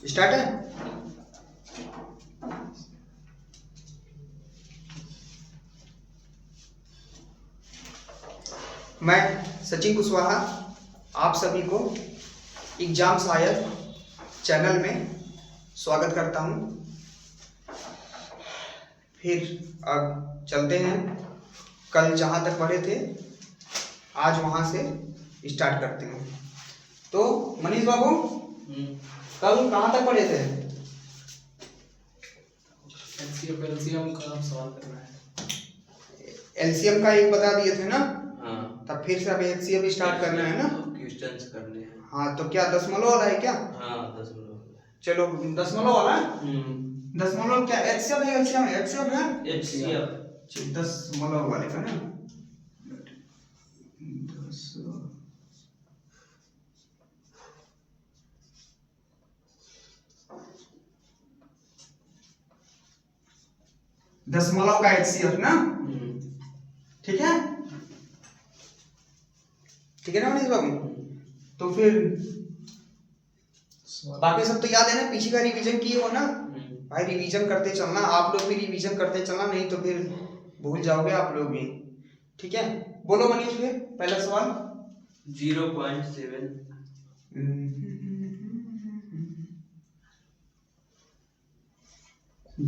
Start है। मैं सचिन कुशवाहा आप सभी को एग्जाम सहायक चैनल में स्वागत करता हूं। फिर अब चलते हैं, कल जहां तक पढ़े थे आज वहां से स्टार्ट करते हैं। तो मनीष बाबू कल कहां तक पढ़े थे? एलसीएम का सवाल करना है। एलसीएम का एक बता दिए थे ना? हाँ। तब फिर से अब एलसीएम स्टार्ट करना है ना? क्वेश्चंस करने हैं। हाँ, तो क्या दशमलव वाला है क्या? हाँ, दशमलव। चलो दशमलव वाला है। दशमलव क्या एचसीएफ है? एलसीएम है, एचसीएफ है, एचसीएफ। दशमलव वाले का ना। दशमलव का एचसीएफ ना, ठीक है, ठीक है ना मनीष बाबू? तो फिर बाकी सब तो याद है ना? पीछे का रिवीजन किए हो ना भाई? रिवीजन करते चलना, आप लोग भी रिवीजन करते चलना, नहीं तो फिर भूल जाओगे आप लोग भी। ठीक है, बोलो मनीष फिर पहला सवाल। 0.7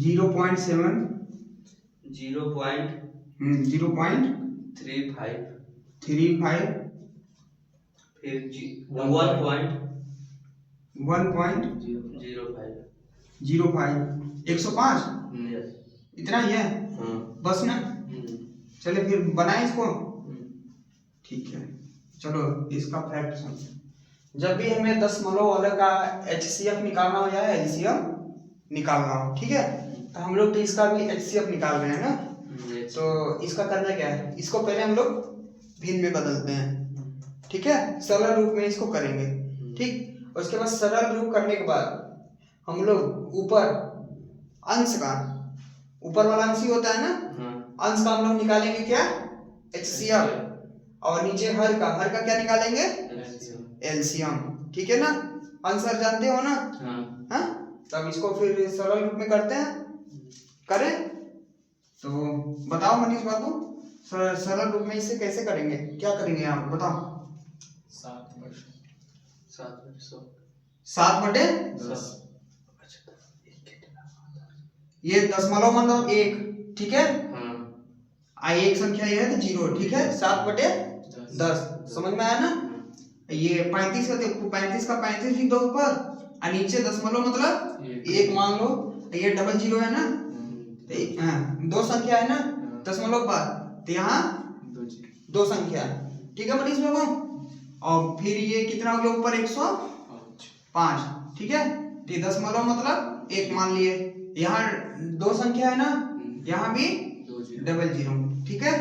0.7 0.35 0.35 फिर 1.05 105 इतना ही है बस ना? चले फिर बनाए इसको। ठीक है, चलो इसका फैक्ट समझो। जब भी हमें दशमलव वाले का एचसीएफ निकालना हो या एलसीएम निकालना हो, ठीक है, तो हम लोग तो इसका भी एचसीएफ निकाल रहे हैं ना। तो इसका करना क्या है, इसको पहले हम लोग भिन्न में बदलते हैं, ठीक है, सरल रूप में इसको करेंगे। ठीक, उसके बाद सरल रूप करने के बाद हम लोग ऊपर अंश का, ऊपर वाला अंश ही होता है ना, अंश का हम लोग निकालेंगे क्या? एचसीएफ, और नीचे हर का क्या निकालेंगे? एलसीएम। ठीक है ना? आंसर जानते हो ना? हाँ, तब इसको फिर सरल रूप में करते हैं, करें तो बताओ मनीष बाबू, सरल रूप में इसे कैसे करेंगे, क्या करेंगे आप बताओ? 7/10 ये दशमलव मतलब 1, ठीक है, एक संख्या ये है तो 0, ठीक है, 7/10 समझ में आया ना? ये 35 का 35 लिख दो ऊपर, और नीचे दशमलव मतलब 1 मान लो, ये डबल 0 है ना, दो संख्या है ना दशमलव बाद, तो यहाँ दो संख्या, ठीक है मनीष बाबू? और फिर ये कितना हो गया ऊपर? 105, ठीक है, तो दशमलव मतलब 1 मान लिए, यहाँ दो संख्या है ना, यहाँ भी डबल 0, ठीक है,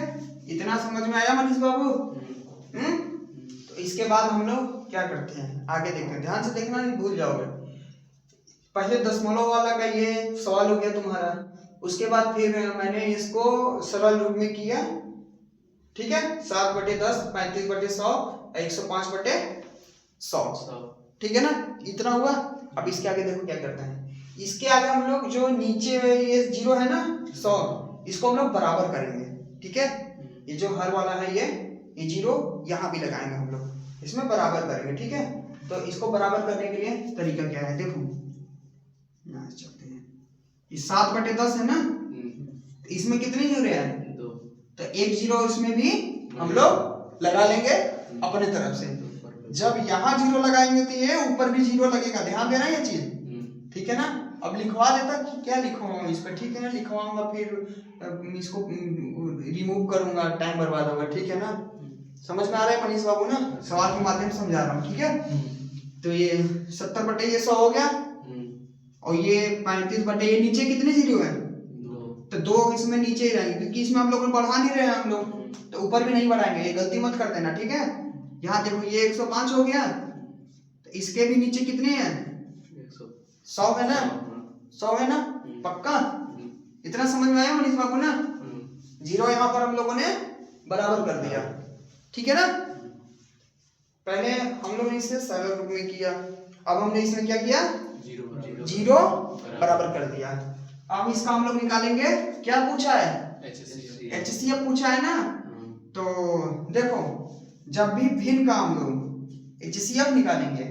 इतना समझ में आया मनीष बाबू? तो इसके बाद हम लोग क्या करते हैं, आगे देखते हैं, ध्यान से देखना नहीं भूल जाओगे। पहले दशमलव वाला का ये सवाल हो गया तुम्हारा, उसके बाद फिर मैंने इसको सरल रूप में किया, ठीक है, 7/10 35/100 105/100, ठीक है ना? इतना हुआ। अब इसके आगे देखो क्या करते हैं, इसके आगे हम लोग जो नीचे ये 0 है ना 100, इसको हम लोग बराबर करेंगे, ठीक है, ये जो हर वाला है ये 0 यहाँ भी लगाएंगे हम लोग, इसमें बराबर करेंगे, ठीक है। तो इसको बराबर करने के लिए तरीका क्या है, देखो यहाँ चलते हैं, ये 7/10 है ना, इसमें कितनी 0 है? 2, तो एक 0 इसमें भी हम लोग लगा लेंगे अपने तरफ से। जब यहाँ 0 लगाएंगे तो ये ऊपर भी 0 लगेगा, ध्यान देना ये चीज, ठीक है ना? अब लिखवा देता, क्या लिखवाऊंगा इस पर, ठीक है ना, लिखवाऊंगा फिर इसको रिमूव करूंगा, टाइम बर्बाद होगा, ठीक है ना? समझ में आ रहा है मनीष बाबू ना? सवाल के माध्यम से समझा रहा हूँ, ठीक है। तो ये 70/100 हो गया, और ये 35 ये नीचे कितने 0 है? 2, तो 2 इसमें नीचे ही रहेंगे, क्योंकि इसमें हम लोग बढ़ा नहीं रहे हैं हम लोग, तो ऊपर भी नहीं बढ़ाएंगे, ये गलती मत कर देना, ठीक है। यहाँ देखो ये 105 हो गया, तो इसके भी नीचे कितने हैं? 100 है ना, 100 है ना, पक्का? इतना समझ में आया मनीष बाबू ना? 0 यहाँ पर हम लोगों ने बराबर कर दिया, ठीक है ना? पहले हम लोग ने इसे सरल रूप में किया, अब हमने इसमें क्या किया? जीरो बराबर कर दिया। अब इसका हम लोग निकालेंगे, क्या पूछा है, HCF पूछा है ना। तो देखो जब भी भिन्न का हम लोग HCF निकालेंगे,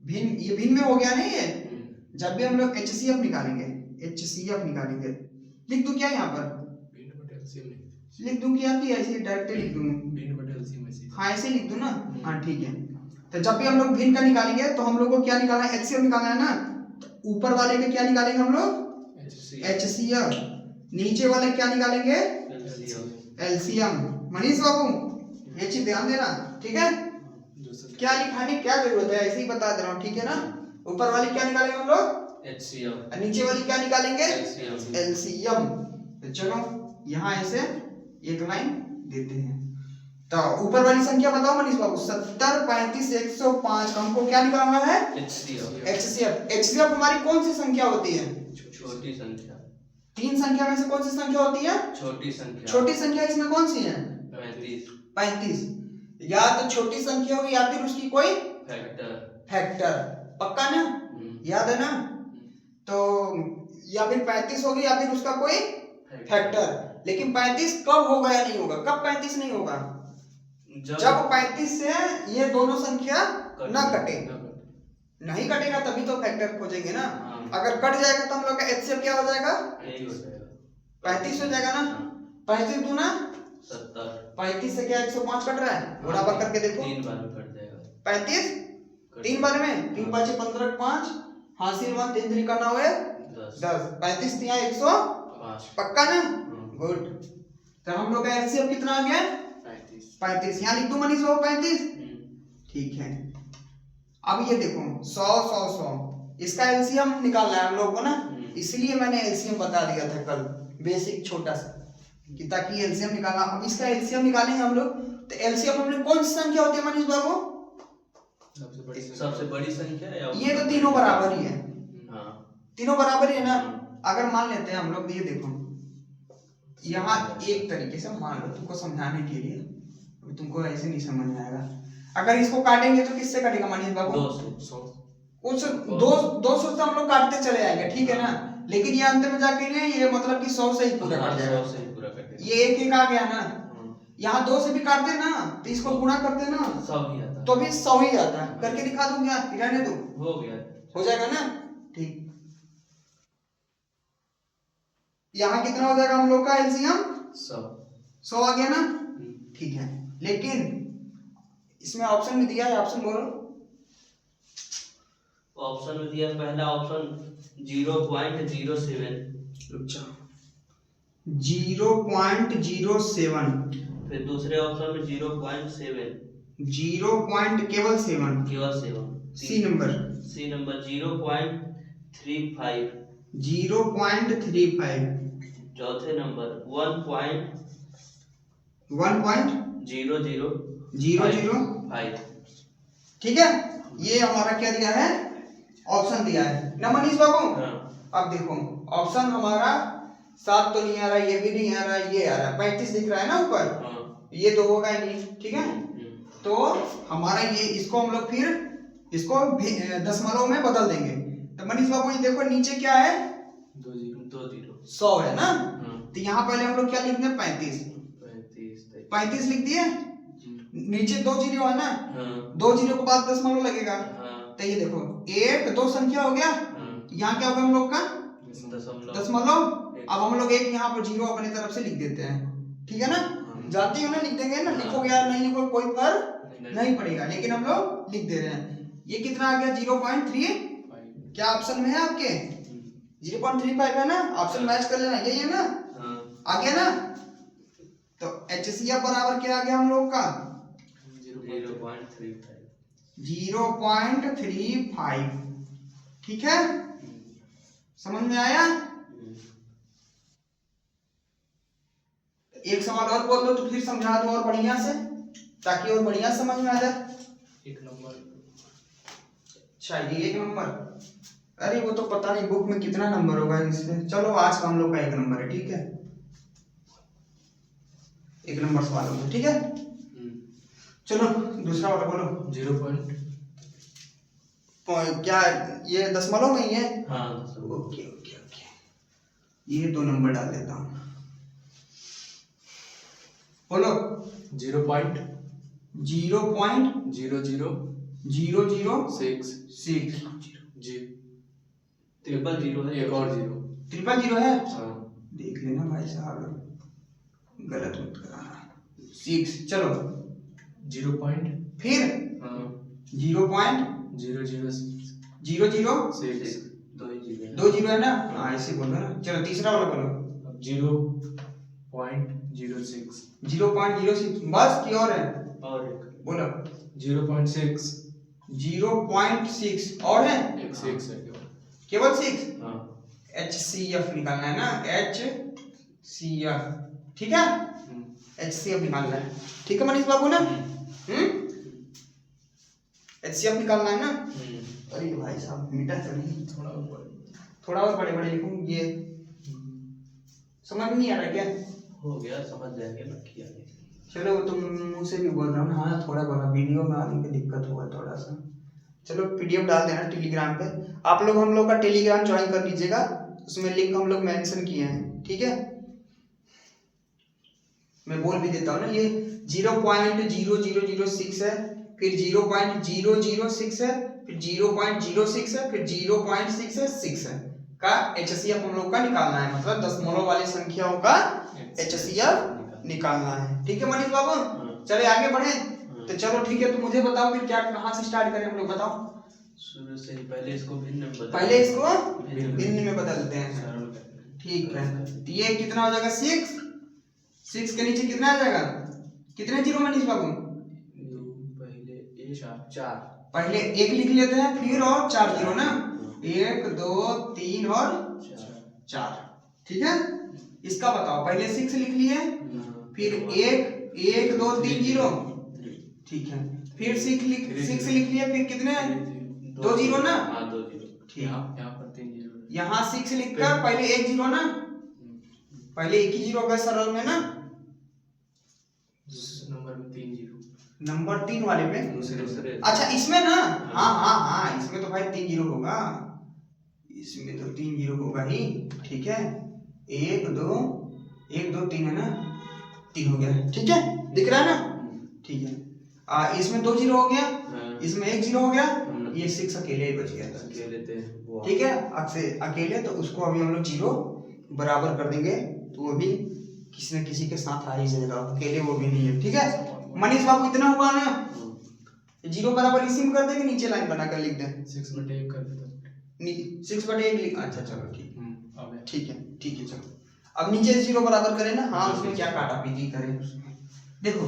भिन्न ये भिन्न में हो गया नहीं ये, जब भी हम लोग HCF निकालेंगे लिख दूं क्या यहाँ पर, लिख दूं क्या कि ऐसे डायरेक्ट लिख दूं, हाँ ऐसे लिख दूं ना, हाँ ठीक है। तो जब भी हम लोग भिन्न का निकालेंगे तो हम लोग को क्या निकालना है, HCF निकालना है ना। तो ऊपर वाले के क्या निकालेंगे हम लोग, HCF, नीचे वाले क्या निकालेंगे, LCM। मनीष बाबू ये चीज ध्यान देना, ठीक है। क्या लिखाने क्या जरूरत है, ऐसे ही बता दे रहा हूँ, ठीक है ना। ऊपर वाली क्या निकालेंगे हम लोग, HCF, नीचे वाली क्या निकालेंगे, LCM। तो चलो यहाँ ऐसे एक लाइन देते हैं। तो ऊपर वाली संख्या बताओ मनीष बाबू, 70, 35, 105 हमको क्या निकालना है, HCF हमारी कौन सी संख्या होती है, छोटी संख्या। तीन संख्या में से कौन सी संख्या होती है, छोटी संख्या इसमें कौन सी है, 35। या तो छोटी संख्या होगी या फिर उसकी कोई फैक्टर, पक्का ना, याद है ना। तो या फिर 35 होगी या फिर उसका कोई फैक्टर। लेकिन 35 कब होगा या नहीं होगा, कब 35 नहीं होगा, जब 35 से ये दोनों संख्या ना कटे, नहीं कटेगा तभी तो फैक्टर खोजेंगे ना। अगर कट जाएगा तो हम लोग का HCF क्या हो जाएगा, 35 हो जाएगा ना। 35 दूना 70, 35 से क्या 105 कट रहा है, बराबर करके देखो, 3 बार में कट जाएगा 35, 3 बार में, 3 5 15 5, हासिल 1 3 3 का 9 है 10, 35 3 105, पक्का ना, गुड। तो हम लोग का HCF कितना आ गया, 35। यहाँ लिख दूं मनीष वो 35, ठीक है। अब ये देखो 100 100 100, इसका LCM निकालना है हम लोग को ना, इसलिए मैंने LCM बता दिया था कल, बेसिक छोटा सा, कि ताकि LCM निकालना। अब इसका LCM निकालेंगे हम लोग। तो LCM हम लोग कौन सी संख्या होती है मनीष बाबू, सबसे बड़ी संख्या या ये तो तीनों बराबर ही है, तीनों बराबर ही है ना। हाँ। अगर मान लेते हैं हम लोग, ये देखो यहाँ एक तरीके से मान लो तुमको समझाने के लिए, तुमको ऐसे नहीं समझ में आएगा। अगर इसको काटेंगे तो किससे कटेगा मनीष बाबू, 200 से हम लोग काटते चले आएंगे, ठीक है ना। लेकिन ये अंत में जाके ये मतलब कि 100 से ही पूरा कट जाएगा, ये एक एक आ गया ना। यहाँ 2 से भी काटते ना तो इसको गुणा करते ना, 100 ही आता, तो भी 100 ही आता है। करके दिखा दूं क्या, रहने दो, हो गया, हो जाएगा ना, ठीक। यहाँ कितना हो जाएगा हम लोग का LCM, 100 आ गया ना, ठीक है। लेकिन इसमें ऑप्शन में दिया है, ऑप्शन बोलो। ऑप्शन में दिया पहला ऑप्शन 0.07, अच्छा 0.07, फिर दूसरे ऑप्शन में 0.7, 0. केवल 7, सी नंबर 0.35, 0.35, चौथे नंबर 1.0005, ठीक है। ये हमारा क्या दिया है, ऑप्शन दिया है ना मनीष बाबू। अब देखो ऑप्शन हमारा 7 तो नहीं आ रहा, ये भी नहीं आ रहा, ये आ रहा, 35 दिख रहा है ना ऊपर, ये तो होगा ही नहीं, ठीक है। तो हमारा ये, इसको हम लोग फिर इसको दशमलव में बदल देंगे। तो मनीष बाबू ये देखो नीचे क्या है, 100 है ना। तो यहाँ पहले हम लोग क्या लिखते हैं, 35 लिख दिए, नीचे 2 जीरो है ना, 2 जीरो के बाद दशमलव लगेगा। तो ये देखो 1 2 संख्या हो गया, यहाँ क्या होगा हम लोग का दशमलव। अब हम लोग एक यहाँ पर जीरो अपने तरफ से लिख देते हैं, ठीक है ना। जानते हो ना, लिख देंगे ना, लिखोगे या नहीं लिखोगे कोई फर्क नहीं पड़ेगा, लेकिन हम लोग लिख दे रहे हैं। ये कितना आ गया 0.3, क्या ऑप्शन में है आपके 0.35 है ना, ऑप्शन मैच कर लेना, यही है ना, आ गया ना। तो HCF बराबर क्या आ गया हम लोग का 0.35, ठीक है, समझ में आया। एक सवाल और बोल दो तो फिर समझा दो और बढ़िया से, ताकि और बढ़िया समझ में आ जाए। 1 नंबर, अच्छा ये 1 नंबर, अरे वो तो पता नहीं बुक में कितना नंबर होगा इसमें। चलो आज का हम लोग का 1 नंबर है, ठीक है, 1 नंबर सवाल होगा, ठीक है। चलो दूसरा वाला बोलो। क्या ये दशमलव में ही है? हाँ ओके ओके ओके, ये 2 नंबर डाल देता हूँ। बोलो 0.0006 जी, ट्रिपल जीरो है, एक और जीरो, ट्रिपल जीरो है। हाँ देख लेना भाई साहब, गलत मत कराना। 6 चलो 0 पॉइंट, फिर हाँ 0.006 006 दो ही जीरो है। 2 जीरो है ना? हाँ ऐसे बोलो ना। चलो तीसरा वाला बोलो 0.06 0.06 बस की और है? और एक बोलो 0.6 0.6 और है? एक 6 है केवल 6। हाँ HCF निकालना है ना, HCF, ठीक है? HCF निकालना है, ठीक है मनीष बाबू ना? HCF निकालना है ना? अरे भाई साहब मीटर तो नहीं, थोड़ा और बड़े बड़े लिखूं, ये समझ में नहीं आ रहा क्या? हो गया, समझ जाएंगे ना, किया नहीं। चलो तुम मुँह से भी बोल रहा हूँ ना, हाँ थोड़ा बोला, वीडियो में आने में दिक्कत होगा थोड़ा सा। चलो PDF डाल देना टेलीग्राम पे, आप लोग हम लोग का टेलीग्राम ज्वाइन कर लीजिएगा, उसमें लिंक हम लोग मेंशन किए हैं, ठीक है? मैं बोल भी देता हूँ ना, ये 0.0006 है, फिर 0.006 है, फिर 0.06 है, फिर 0.6 है का HCF हम लोग का निकालना है, मतलब दशमलव वाली संख्याओं का HCF निकालना है, ठीक है मनीष बाबू? चले आगे बढ़े। तो चलो ठीक है, तो मुझे बताओ फिर क्या, कहाँ से स्टार्ट करें हम लोग, बताओ। शुरू से ही पहले इसको भिन्न में बदल, पहले इसको भिन्न में बदलते हैं, सरल करते हैं। ठीक है? तो ये कितना हो जाएगा? 6 के नीचे कितना आ जाएगा? कितने जीरो मनीष बाबू? पहले एक 4 पहले 1 लिख लेते हैं, फिर और 4 जीरो ना, 1 2 3 और 4, ठीक है? इसका बताओ, पहले 6 लिख लिए, फिर 1 2 3 जीरो, ठीक है? फिर 6 लिख लिए, फिर कितने? 2 जीरो ना? हाँ 2 जीरो, ठीक, यहाँ पर 3 जीरो, यहाँ 6 लिखकर पहले 1 जीरो ना, पहले 1 ही जीरो का सरल में ना, नंबर में 3 जीरो, नंबर 3 वाले पे। दूसरे अच्छा इसमें ना, हाँ हाँ हाँ, इसमें तो भाई 3 जीरो होगा, इसमें तो 3 जीरो होगा ही, ठीक है? 1 2 3 है ना, 3 हो गया, ठीक है? दिख रहा है ना? ठीक है। इसमें 2 जीरो हो गया, इसमें 1 जीरो हो गया, ये 6 अकेले ही बच गया, अकेले थे वो, ठीक है? अकेले, तो उसको अभी हम लोग जीरो बराबर कर देंगे, तो वो भी किसी न किसी के साथ आ ही जाएगा, अकेले वो भी नहीं है, ठीक है? मनीष बाबू इतना हुआ ना, जीरो बराबर इसी में कर देंगे, नीचे लाइन बनाकर लिख दें, 6/1 कर देता, 6/1 लिख, अच्छा चलो ठीक, अब ठीक है चलो। अब नीचे जीरो बराबर करें ना, हाँ उसमें क्या काटा पीटी करें, देखो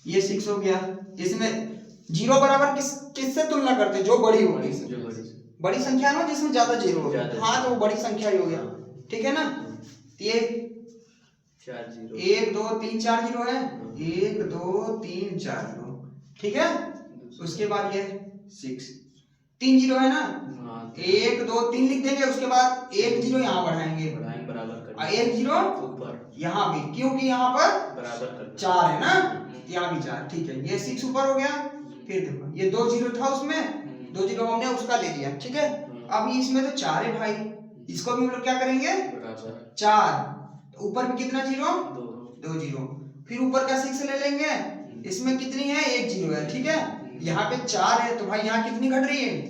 ये 6 हो गया, इसमें जीरो बराबर किससे तुलना करते हैं? जो बड़ी होगी, बड़ी संख्या ना जिसमें ज्यादा जीरो हो, हाँ तो वो बड़ी संख्या ही हो गया, ठीक है ना? ये 4 जीरो, 1 2 3 4 जीरो है, 1 2 3 4 जीरो, ठीक है? उसके बाद ये 6 3 जीरो है ना, 1 2 3 लिख देंगे, उसके बाद 1 जीरो यहाँ बढ़ाएंगे, बराबर कर 1 जीरो ऊपर यहाँ भी, क्योंकि यहाँ पर बराबर कर 4 है ना, यहाँ भी 4, ठीक है? ये 6 ऊपर हो गया, फिर देखो ये 2 जीरो था उसमें, 2 जीरो हमने उसका ले लिया, ठीक है? अब इसमें तो 4 है भाई, इसको भी हम लोग क्या करेंगे? बराबर 4, ऊपर में कितना जीरो? 2 जीरो, फिर ऊपर का 6 ले लेंगे, इसमें कितनी है? 1 जीरो है, ठीक है? यहाँ पे 4 है, तो भाई यहाँ कितनी घट रही है?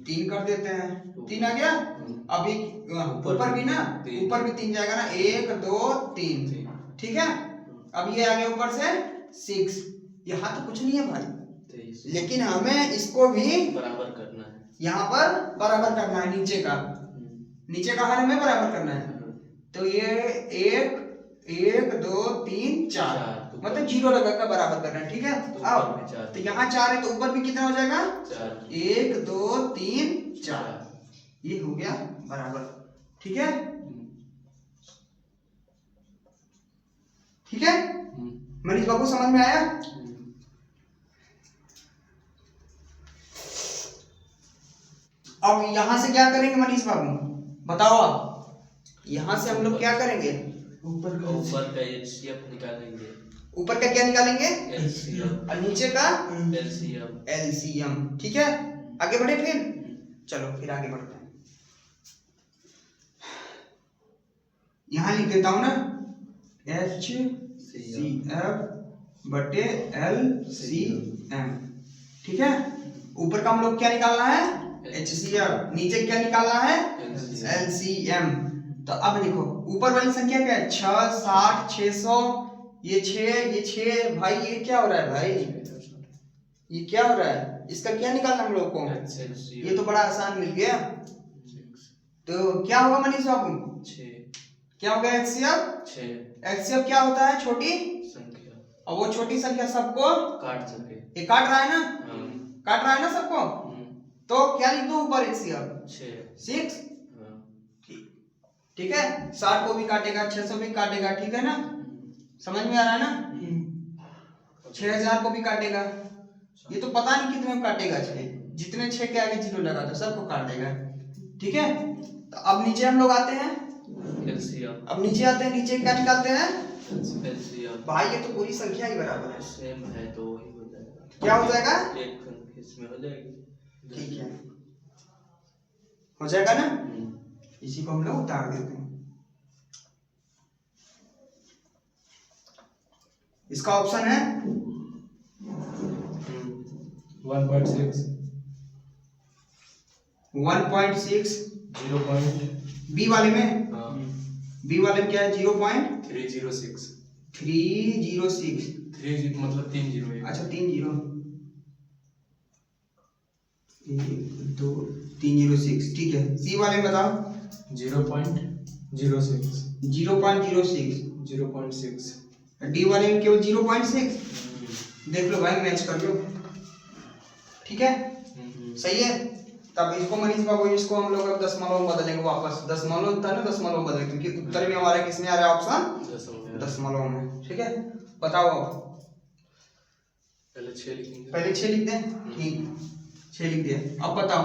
3 कर देते हैं, 3 आ गया। अभी ऊपर भी ना, ऊपर भी 3 जाएगा ना, 1 2 3, ठीक है? अब ये आ गया ऊपर से 6, यहाँ तो कुछ नहीं है भाई, लेकिन हमें इसको भी बराबर करना है, यहाँ पर बराबर करना है, नीचे का हर में बराबर करना है, तो ये 1 2 3 4, मतलब जीरो लगाकर बराबर करना है, ठीक है? अब तो यहाँ 4 है, तो ऊपर भी कितना हो जाएगा? 1 2 3 4, ये हो गया बराबर, ठीक है? ठीक है मनीष बाबू, समझ में आया? अब यहां से क्या करेंगे मनीष बाबू, बताओ आप? यहां से हम लोग क्या करेंगे? ऊपर का HCF निकालेंगे, ऊपर का क्या निकालेंगे? LCM, और नीचे का LCM, LCM, ठीक है? आगे बढ़े फिर, चलो फिर आगे बढ़ते हैं। यहाँ लिख देता हूं ना HCF/LCM, ठीक है। ऊपर का हम लोग क्या निकालना है HCF, नीचे क्या निकालना है LCM। तो अब देखो ऊपर वाली संख्या क्या है 6, 60, 600, ये 6 भाई, ये क्या हो रहा है भाई, ये क्या हो रहा है, इसका क्या निकालना हम लोग को, ये तो बड़ा आसान मिल गया। तो क्या होगा मनीष बाबू, 6 क्या होगा HCF क्या होता है छोटी संख्या, और वो छोटी संख्या सबको काट सके। ये काट रहा है ना, हाँ। काट रहा है ना सबको, तो क्या लिख दो ऊपर HCF 6। ठीक है, 60 को भी काटेगा, 600 भी काटेगा, ठीक है ना, समझ में आ रहा है ना, 6000 को भी काटेगा, ये तो पता नहीं कितने को काटेगा, 6 जितने 6 के आगे 0 लगा दो सबको काट देगा, ठीक है। तो अब नीचे हम लोग आते हैं, अब नीचे आते हैं, नीचे क्या निकालते हैं भाई, ये तो पूरी संख्या ही बराबर है, सेम है तो वही हो जाएगा, क्या हो जाएगा, एक संख्या इसमें हो जाएगी, ठीक है, हो जाएगा ना। इसी को हम लोग उतार देते हैं, इसका ऑप्शन है 1.6 बी वाले में, हाँ, बी वाले में क्या है 306 0.306, 3 मतलब 3 जीरो है। अच्छा 3 0, 1 2 306, ठीक है। सी वाले में बताओ 0.06 0.06, डी वाले में केवल 0.6, देख लो भाई मैच कर लो, ठीक है, सही है। तब इसको मनीष बाबू, इसको हम लोग अब दशमलव में बदलेंगे वापस, दशमलव था ना, दशमलव में बदलेंगे क्योंकि उत्तर में हमारा किसमें आ रहा है ऑप्शन दशमलव में, ठीक है। बताओ अब पहले 6 लिखेंगे, पहले 6 लिख दें, ठीक 6 लिख दिया। अब बताओ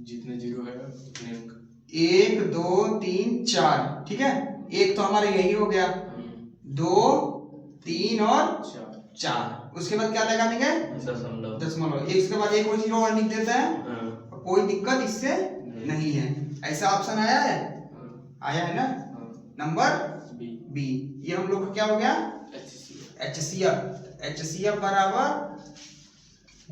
जितने जीरो है उतने अंक, 1 2 3 4, ठीक है, एक तो हमारा यही हो गया, 2 3 और 4, उसके बाद क्या लगा देंगे दशमलव, एक के बाद एक और 0 और लिख देते हैं, कोई दिक्कत इससे नहीं है। ऐसा ऑप्शन आया है, आया है ना, नंबर बी। ये हम लोग का क्या हो गया HCF बराबर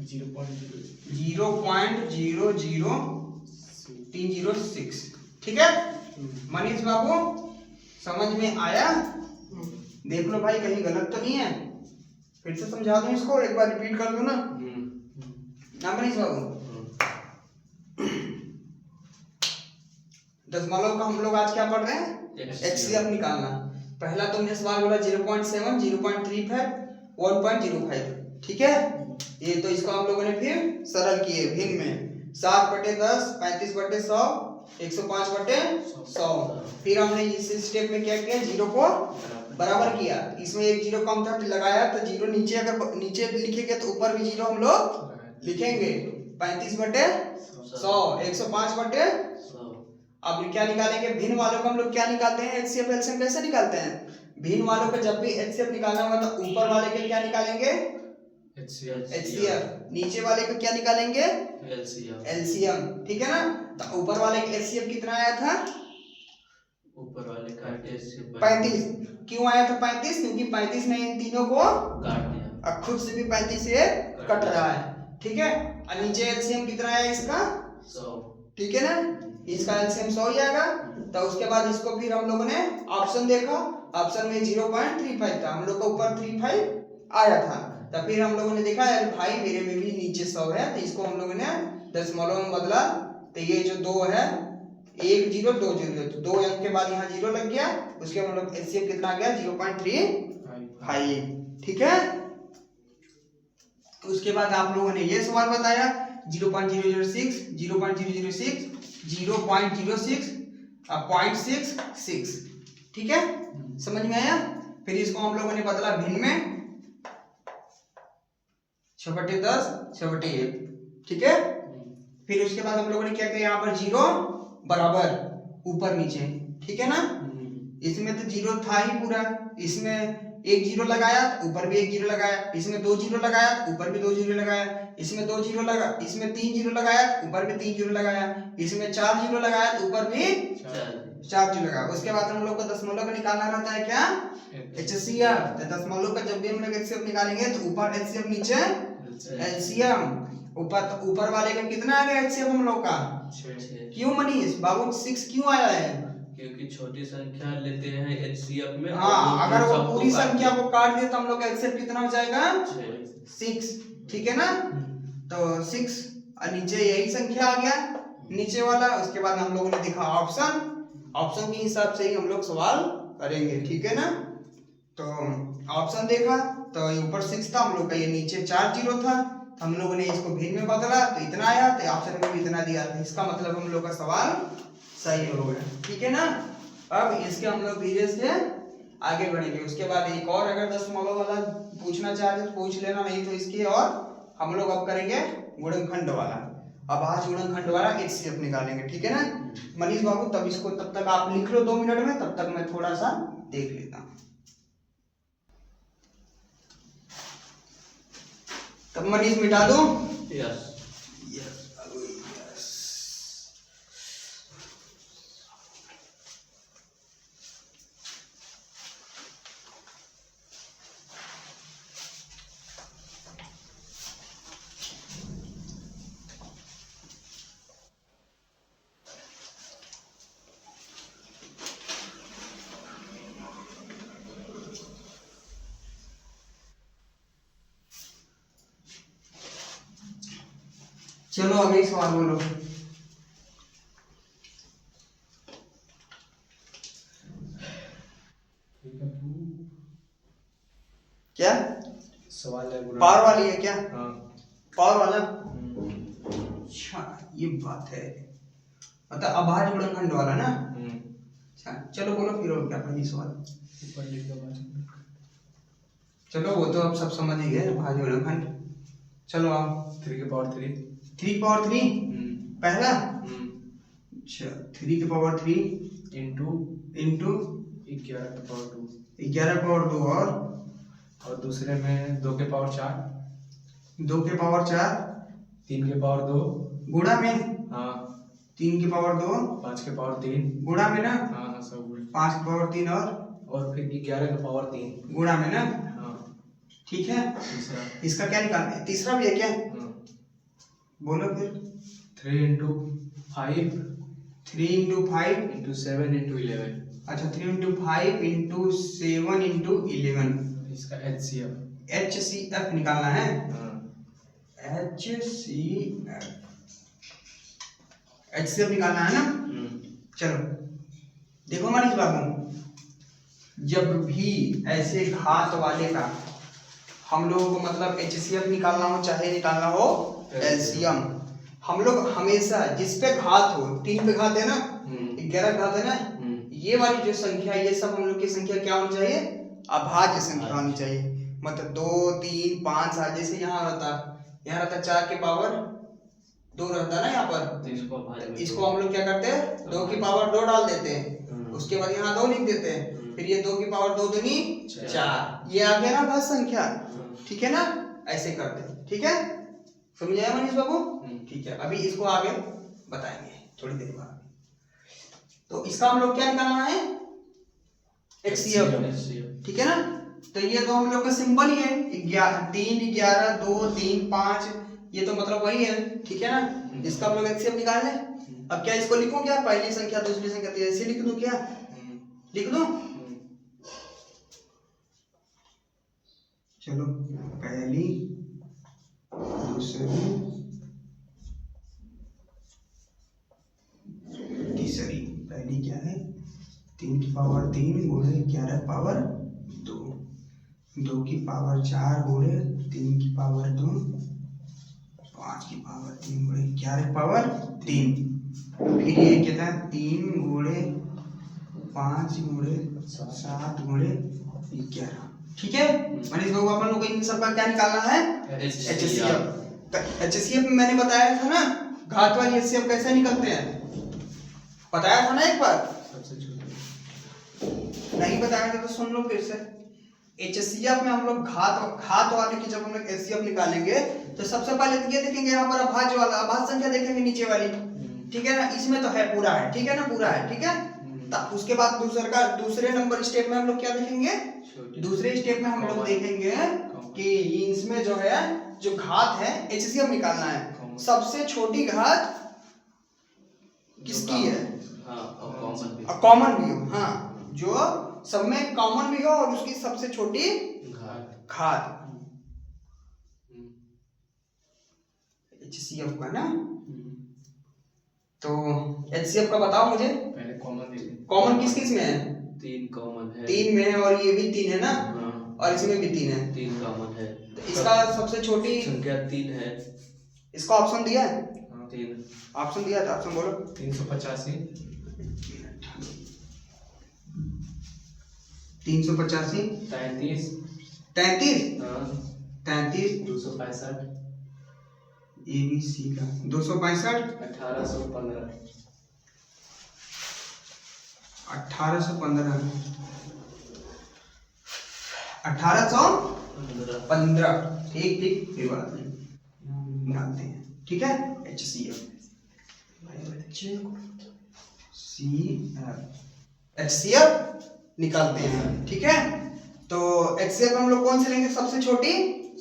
0.00306, ठीक है। मनीष बाबू समझ में आया, देख लो भाई कहीं गलत तो नहीं है, फिर से समझा दूं इसको, एक बार रिपीट कर दूं ना मनीष बाबू। दशमलव का हम लोग आज क्या पढ़ रहे हैं HCF निकालना। पहला तुमने सवाल बोला 0.7 0.35 1.05, ठीक है। ये तो इसको हम लोगों ने फिर सरल किए भिन्न में, 7/10 35/100 105/100। फिर हमने इस स्टेप में क्या किया, 0 को बराबर किया, इसमें एक 0 कम था लगाया, तो 0 नीचे, अगर नीचे लिखेंगे तो ऊपर भी 0 हम लोग लिखेंगे, 35/100 105/100। अब क्या निकालेंगे, भिन्न वालों को हम लोग क्या निकालते हैं HCF LCM कैसे निकालते हैं, भिन्न वालों को जब भी HCF निकालना होगा तो ऊपर वाले के क्या निकालेंगे HCF, नीचे वाले को क्या निकालेंगे LCM, ठीक है ना। तो ऊपर वाले का HCF कितना आया था, ऊपर वाले का 35, क्यों आया था 35, क्योंकि 35 ने इन तीनों को काट दिया, और खुद से भी 35 से कट रहा है, ठीक है। और नीचे LCM कितना आया इसका 100, ठीक है ना, इसका LCM 100 ही आएगा। तो उसके बाद इसको फिर हम लोगों ने ऑप्शन देखा, ऑप्शन में 0.35 था, हम लोग का ऊपर 35 आया था, तो फिर हम लोगों ने देखा यार भाई मेरे में भी नीचे 100 है, तो इसको हम लोगों ने दशमलव में बदला, तो ये जो 2 है 1 0 2 0, तो 2 अंक के बाद यहाँ 0 लग गया, उसके बाद हम लोग HCF कितना आ गया 0.35, ठीक है। उसके बाद आप लोगों ने ये सवाल बताया 0.006 0.006 0.06 0.66, ठीक है, समझ में आया। फिर इसको हम लोगों ने बदला भिन्न में 6/10 6/1, ठीक है। फिर उसके बाद हम लोगों ने क्या किया, यहाँ पर 0 बराबर ऊपर नीचे, ठीक है ना, इसमें तो 0 था ही पूरा, इसमें एक जीरो लगाया तो ऊपर भी एक जीरो लगाया, इसमें दो जीरो लगाया तो ऊपर भी दो जीरो लगाया, इसमें दो जीरो लगा, इसमें तीन जीरो लगाया तो ऊपर भी तीन जीरो लगाया, इसमें चार जीरो लगाया तो ऊपर भी चार जीरो लगाया। उसके बाद हम लोग को दशमलव का निकालना रहता है क्या, एचसीएफ। तो दशमलव का जब भी हम लोग एचसीएफ निकालेंगे तो ऊपर एचसीएफ नीचे एलसीएम। ऊपर वाले का कितना आ गया एचसीएफ हम लोग का, 6। क्यों मनीष बाबू 6 क्यों आया है, क्योंकि छोटी संख्या लेते हैं एचसीएफ में। हाँ अगर वो पूरी संख्या को काट दे तो हम लोग का एचसीएफ कितना हो जाएगा 6, ठीक है ना। तो 6 और नीचे यही संख्या आ गया नीचे वाला। उसके बाद हम लोगों ने देखा ऑप्शन, ऑप्शन के हिसाब से ही हम लोग सवाल करेंगे, ठीक है ना। तो ऑप्शन देखा तो ऊपर 6 था हम लोग का, ये नीचे 4 जीरो था, तो हम लोगों ने इसको भिन्न में बदला तो इतना आया, तो ऑप्शन में भी इतना दिया था। इसका मतलब हम लोग का सवाल सही हो गया, ठीक है ना। अब इसके हम लोग धीरे से आगे बढ़ेंगे। उसके बाद एक और अगर दशमलव वाला पूछना चाहे तो पूछ लेना, नहीं तो इसकी और हम लोग अब करेंगे गुणनखंड वाला। अब आज गुणनखंड वाला एचसीएफ निकालेंगे, ठीक है ना मनीष बाबू। तब इसको तब तक आप लिख लो 2 मिनट में, तब तक मैं थोड़ा सा देख लेता हूँ। तब मनीष मिटा दो। यस चलो अगली सवाल बोलो। क्या सवाल है पावर वाली है क्या, हाँ। पावर वाला। अच्छा ये बात है, मतलब अभाज्य गुणनखंड वाला ना। अच्छा चलो बोलो फिर और क्या पहली सवाल। ऊपर लिख दो बाजू। चलो वो तो आप सब समझ ही गए अभाज्य गुणनखंड। चलो आप 3 की पावर 3। 3 पावर 3 पहला। अच्छा 3 की पावर 3 इंटू 11 की पावर 2। 11 पावर 2 और दूसरे में 2 के पावर 4। 2 के पावर 4 3 के पावर 2 गुणा में, हाँ। 3 की पावर 2 5 के पावर 3 गुणा में ना, हाँ हाँ सब गुण। 5 की पावर 3 और फिर 11 के पावर 3 गुणा में ना, हाँ। ठीक है। तीसरा इसका क्या निकालना है, तीसरा भी है क्या, हाँ। बोलो फिर। 3 इंटू 5 3 इंटू 5 इंटू 7 इंटू 11। अच्छा 3 इंटू 5 इंटू 7 इंटू 11। इसका HCF HCF निकालना है, हाँ। HCF निकालना है ना। चलो देखो मनीष बाबू, जब भी ऐसे घात वाले का हम लोगों को मतलब HCF निकालना हो चाहे निकालना हो LCM, हम लोग हमेशा जिस पे घात हो, 3 पे घात है ना, 11 घात है ना, ये वाली जो संख्या है ये सब हम लोग की संख्या क्या होनी चाहिए, अभाज्य संख्या होनी चाहिए। मतलब 2 3 5 7 जैसे यहाँ रहता 4 के पावर 2 रहता ना यहाँ पर, तो इसको हम लोग क्या करते हैं 2 की पावर 2 डाल देते हैं, उसके बाद यहाँ 2 लिख देते हैं, फिर ये 2 की पावर 2 दूनी 4, ये आ गया ना भाज्य संख्या, ठीक है ना। ऐसे करते हैं, ठीक है, समझ आया मनीष बाबू, ठीक है। अभी इसको आगे बताएंगे थोड़ी देर बाद। तो इसका हम लोग क्या निकालना है, HCF, ठीक है ना। तो ये तो हम लोग का सिंपल ही है, 3 11 2 3 5, ये तो मतलब वही है, ठीक है ना। इसका हम लोग HCF निकाल लें। अब क्या इसको लिखूं क्या, पहली संख्या दूसरी संख्या ऐसे लिख दूं क्या, लिख दूं। चलो पहली दूसरी तीसरी। पहली क्या है 3 की पावर 3 गुणे 11 की पावर 2, 2 की पावर 4 गुणे 3 की पावर 2, 5 की पावर 3 गुणे 11 की पावर 3, फिर ये क्या था 3 गुणे 5 गुणे 7 गुणे 11, ठीक है। मनीष बाबू अपन लोग को इन सब का क्या निकालना है, HCF। तो HCF में मैंने बताया था ना, घात वाली HCF कैसे निकलते हैं, बताया था ना एक बार, सबसे छोटी। नहीं बताया था तो सुन लो फिर से। HCF में हम लोग घात वाले की जब हम लोग HCF निकालेंगे तो सबसे पहले ये देखेंगे यहाँ पर अभाज्य वाला, अभाज्य संख्या देखेंगे नीचे वाली, ठीक है ना, इसमें तो है पूरा है, ठीक है ना, पूरा है, ठीक है। उसके बाद दूसरे नंबर स्टेप में हम लोग क्या देखेंगे, दूसरे स्टेप में हम लोग देखेंगे कि इसमें जो है जो घात है HCF निकालना है, सबसे छोटी घात किसकी है, कॉमन भी हो, हाँ, जो सब में कॉमन भी हो और उसकी सबसे छोटी घात HCF का ना। तो HCF का बताओ मुझे, पहले कॉमन किस किस में है, 3 कॉमन है, 3 में है और ये भी 3 है ना, और इसमें भी 3 है, 3 कॉमन है, तो इसका सबसे छोटी संख्या 3 है। इसका ऑप्शन दिया है, 3 ऑप्शन दिया था, ऑप्शन बोलो। 385 385 33 33 33 265 ABC का 265 1815 1815 1815, ठीक ठीक, कोई बात नहीं, निकालते हैं, ठीक है। HCF निकालते हैं, ठीक है। तो HCF हम लोग कौन से लेंगे, सबसे छोटी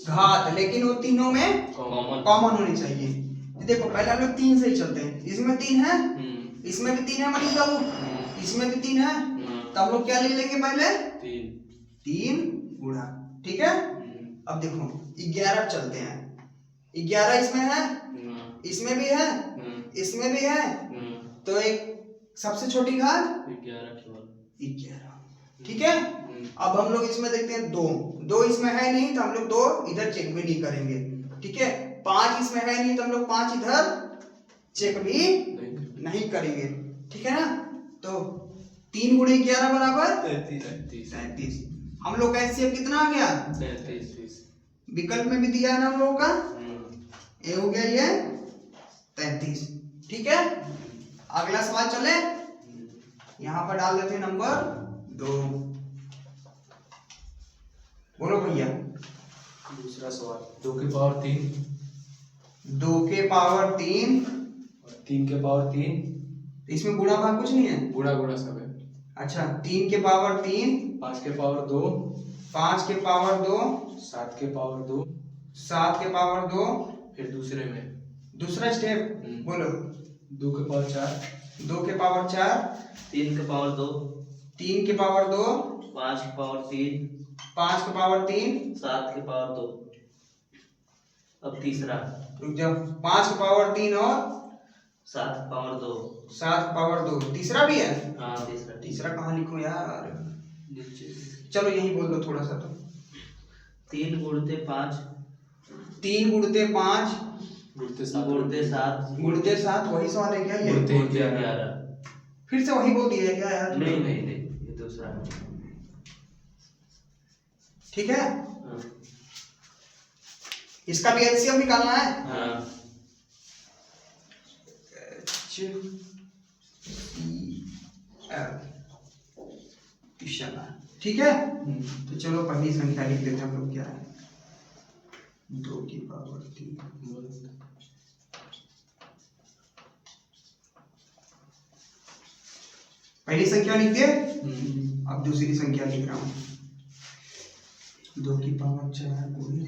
घात, लेकिन वो तीनों में कॉमन होनी चाहिए। देखो पहले हम लोग 3 से ही चलते हैं, इसमें 3 है, इसमें भी 3 है मनीष बाबू, इसमें भी 3 है, तो हम लोग क्या ले लेंगे पहले, 3 गुणा, ठीक है। अब देखो 11 चलते हैं, 11 इसमें है, इसमें भी है, इसमें भी है, तो एक सबसे छोटी घात 11, ठीक है। अब हम लोग इसमें देखते हैं 2 इसमें है नहीं, तो हम लोग 2 इधर चेक भी नहीं करेंगे, ठीक है। 5 इसमें है नहीं, तो हम लोग 5 इधर चेक भी नहीं करेंगे, ठीक है ना। तो 3 गुणे 11 बराबर 33। हम लोग का HCF कितना आ गया, 33। विकल्प में भी दिया है ना हम लोगों का, ये हो गया ये 33, ठीक है। अगला सवाल चले, यहाँ पर डाल देते हैं नंबर 2, बोलो भैया। दूसरा सवाल 2 के पावर 3 2 के पावर 3 और 3 के पावर 3, इसमें गुणा भाग कुछ नहीं है, गुणा गुणा सब है। अच्छा 3 के पावर 3, 5 के पावर 2, 5 के पावर 2, 7 के पावर 2, 7 के पावर 2, फिर दूसरे में दूसरा स्टेप बोलो, 2 के पावर 4, 2 के पावर 4, 3 के पावर 2, 3 के पावर 2, 5 के पावर 3, 5 के पावर 3, 7 के पावर 2। अब तीसरा, रुक जाओ, 5 के पावर 3 और 7 के पावर 2, 7 के पावर 2, तीसरा भी है, हाँ तीसरा, तीसरा कहाँ लिखूं यार, नीचे। चलो यही बोल दो थोड़ा सा, तो 3 गुणते 5, 3 गुणते 5 गुणते गुणते 7, गुणते 7, वही सवाल है क्या ये, गुणते गुणते 11। फिर से वही बोल दिया है क्या यार, नहीं नहीं नहीं, ये दूसरा है। ठीक है। हाँ। इसका भी HCF निकालना है, हाँ। ठीक है। तो चलो पहली संख्या लिख देते हैं हम लोग, क्या है, 2 की पावर 3, पहली संख्या लिख दिए, अब दूसरी संख्या लिख रहा हूं, 2 की पावर 4 गुणे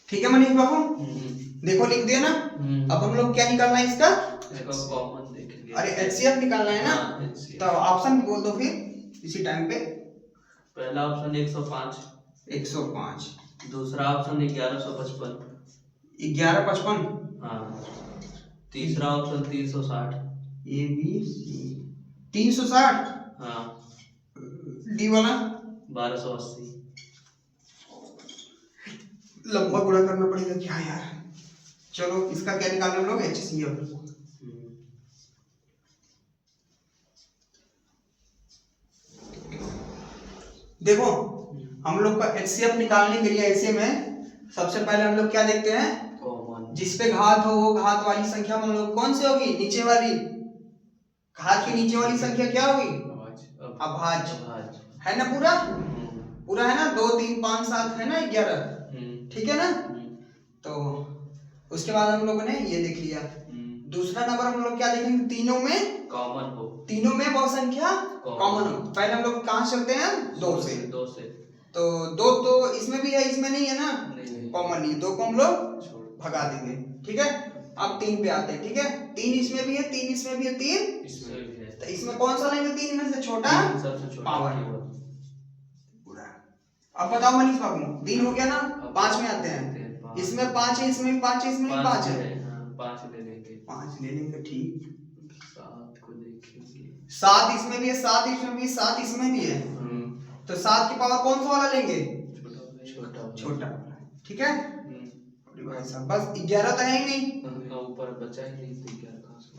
ठीक है मनीष बाबू, देखो लिख दिया ना। अब हम लोग क्या निकालना है इसका, कॉमन देखेंगे। अरे HCF निकालना है ना, हाँ, HCF। तो ऑप्शन बोल दो फिर इसी टाइम पे। पहला ऑप्शन 105, 105, दूसरा ऑप्शन 1155, 1155, हाँ, तीसरा ऑप्शन 360, ABC 360, हाँ, डी वाला 1280। लंबा गुणा करना पड़ेगा क्या यार, चलो इसका क्या निकालना हम लोग, HCF। देखो हम लोग का एचसीएफ निकालने के लिए ऐसे में सबसे पहले हम लोग क्या देखते हैं, कॉमन। जिस पे घात हो वो घात वाली संख्या हम लोग कौन सी होगी, नीचे वाली। घात की नीचे वाली संख्या क्या होगी, अभाज्य है ना। पूरा पूरा है ना, 2 3 5 7 है ना 11, ठीक है ना। तो उसके बाद हम लोगों ने ये देख लिया। दूसरा नंबर हम लोग क्या देखेंगे, तीनों में कॉमन हो, तीनों में वो संख्या कॉमन हो। पहले हम लोग कहाँ चलते हैं, 2 से। तो 2 तो इसमें भी है, इसमें नहीं है ना, कॉमन नहीं, 2 को हम लोग भगा देंगे, ठीक है। अब 3 पे आते हैं, ठीक है। 3 इसमें भी है, 3 इसमें भी है, 3 इसमें भी है। तो इसमें कौन सा लेंगे, 3 में से छोटा सबसे छोटा पावर पूरा। अब बताओ मनीष बाबू, 3 हो गया ना, 5 में आते हैं। इसमें 5 है, इसमें भी 5 है, इसमें भी 5 है, 5 ले लेंगे, 5 ले लेंगे, ठीक। 7 को देखेंगे, 7 इसमें भी है, 7 इसमें भी, 7 इसमें भी है। तो 7 की पावर कौन सा वाला लेंगे, छोटा वाला, ठीक है। भाई साहब बस 11 तो है ही नहीं, ऊपर बचा ही नहीं, तो 11 कहां से।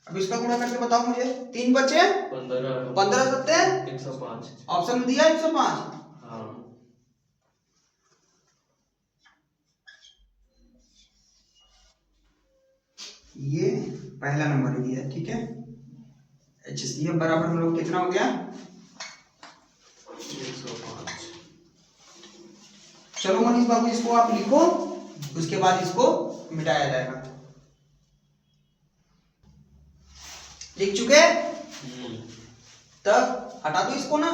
अब इसका गुणा करके बताओ मुझे, 3 बचे 15 सत्ते 105, ऑप्शन में दिया 105। हाँ ये पहला नंबर दिया, ठीक है। एचसीएफ बराबर हम लोग कितना हो गया, 105। चलो मनीष बाबू इसको आप लिखो, उसके बाद इसको मिटाया जाएगा। लिख चुके, तब हटा दो इसको ना,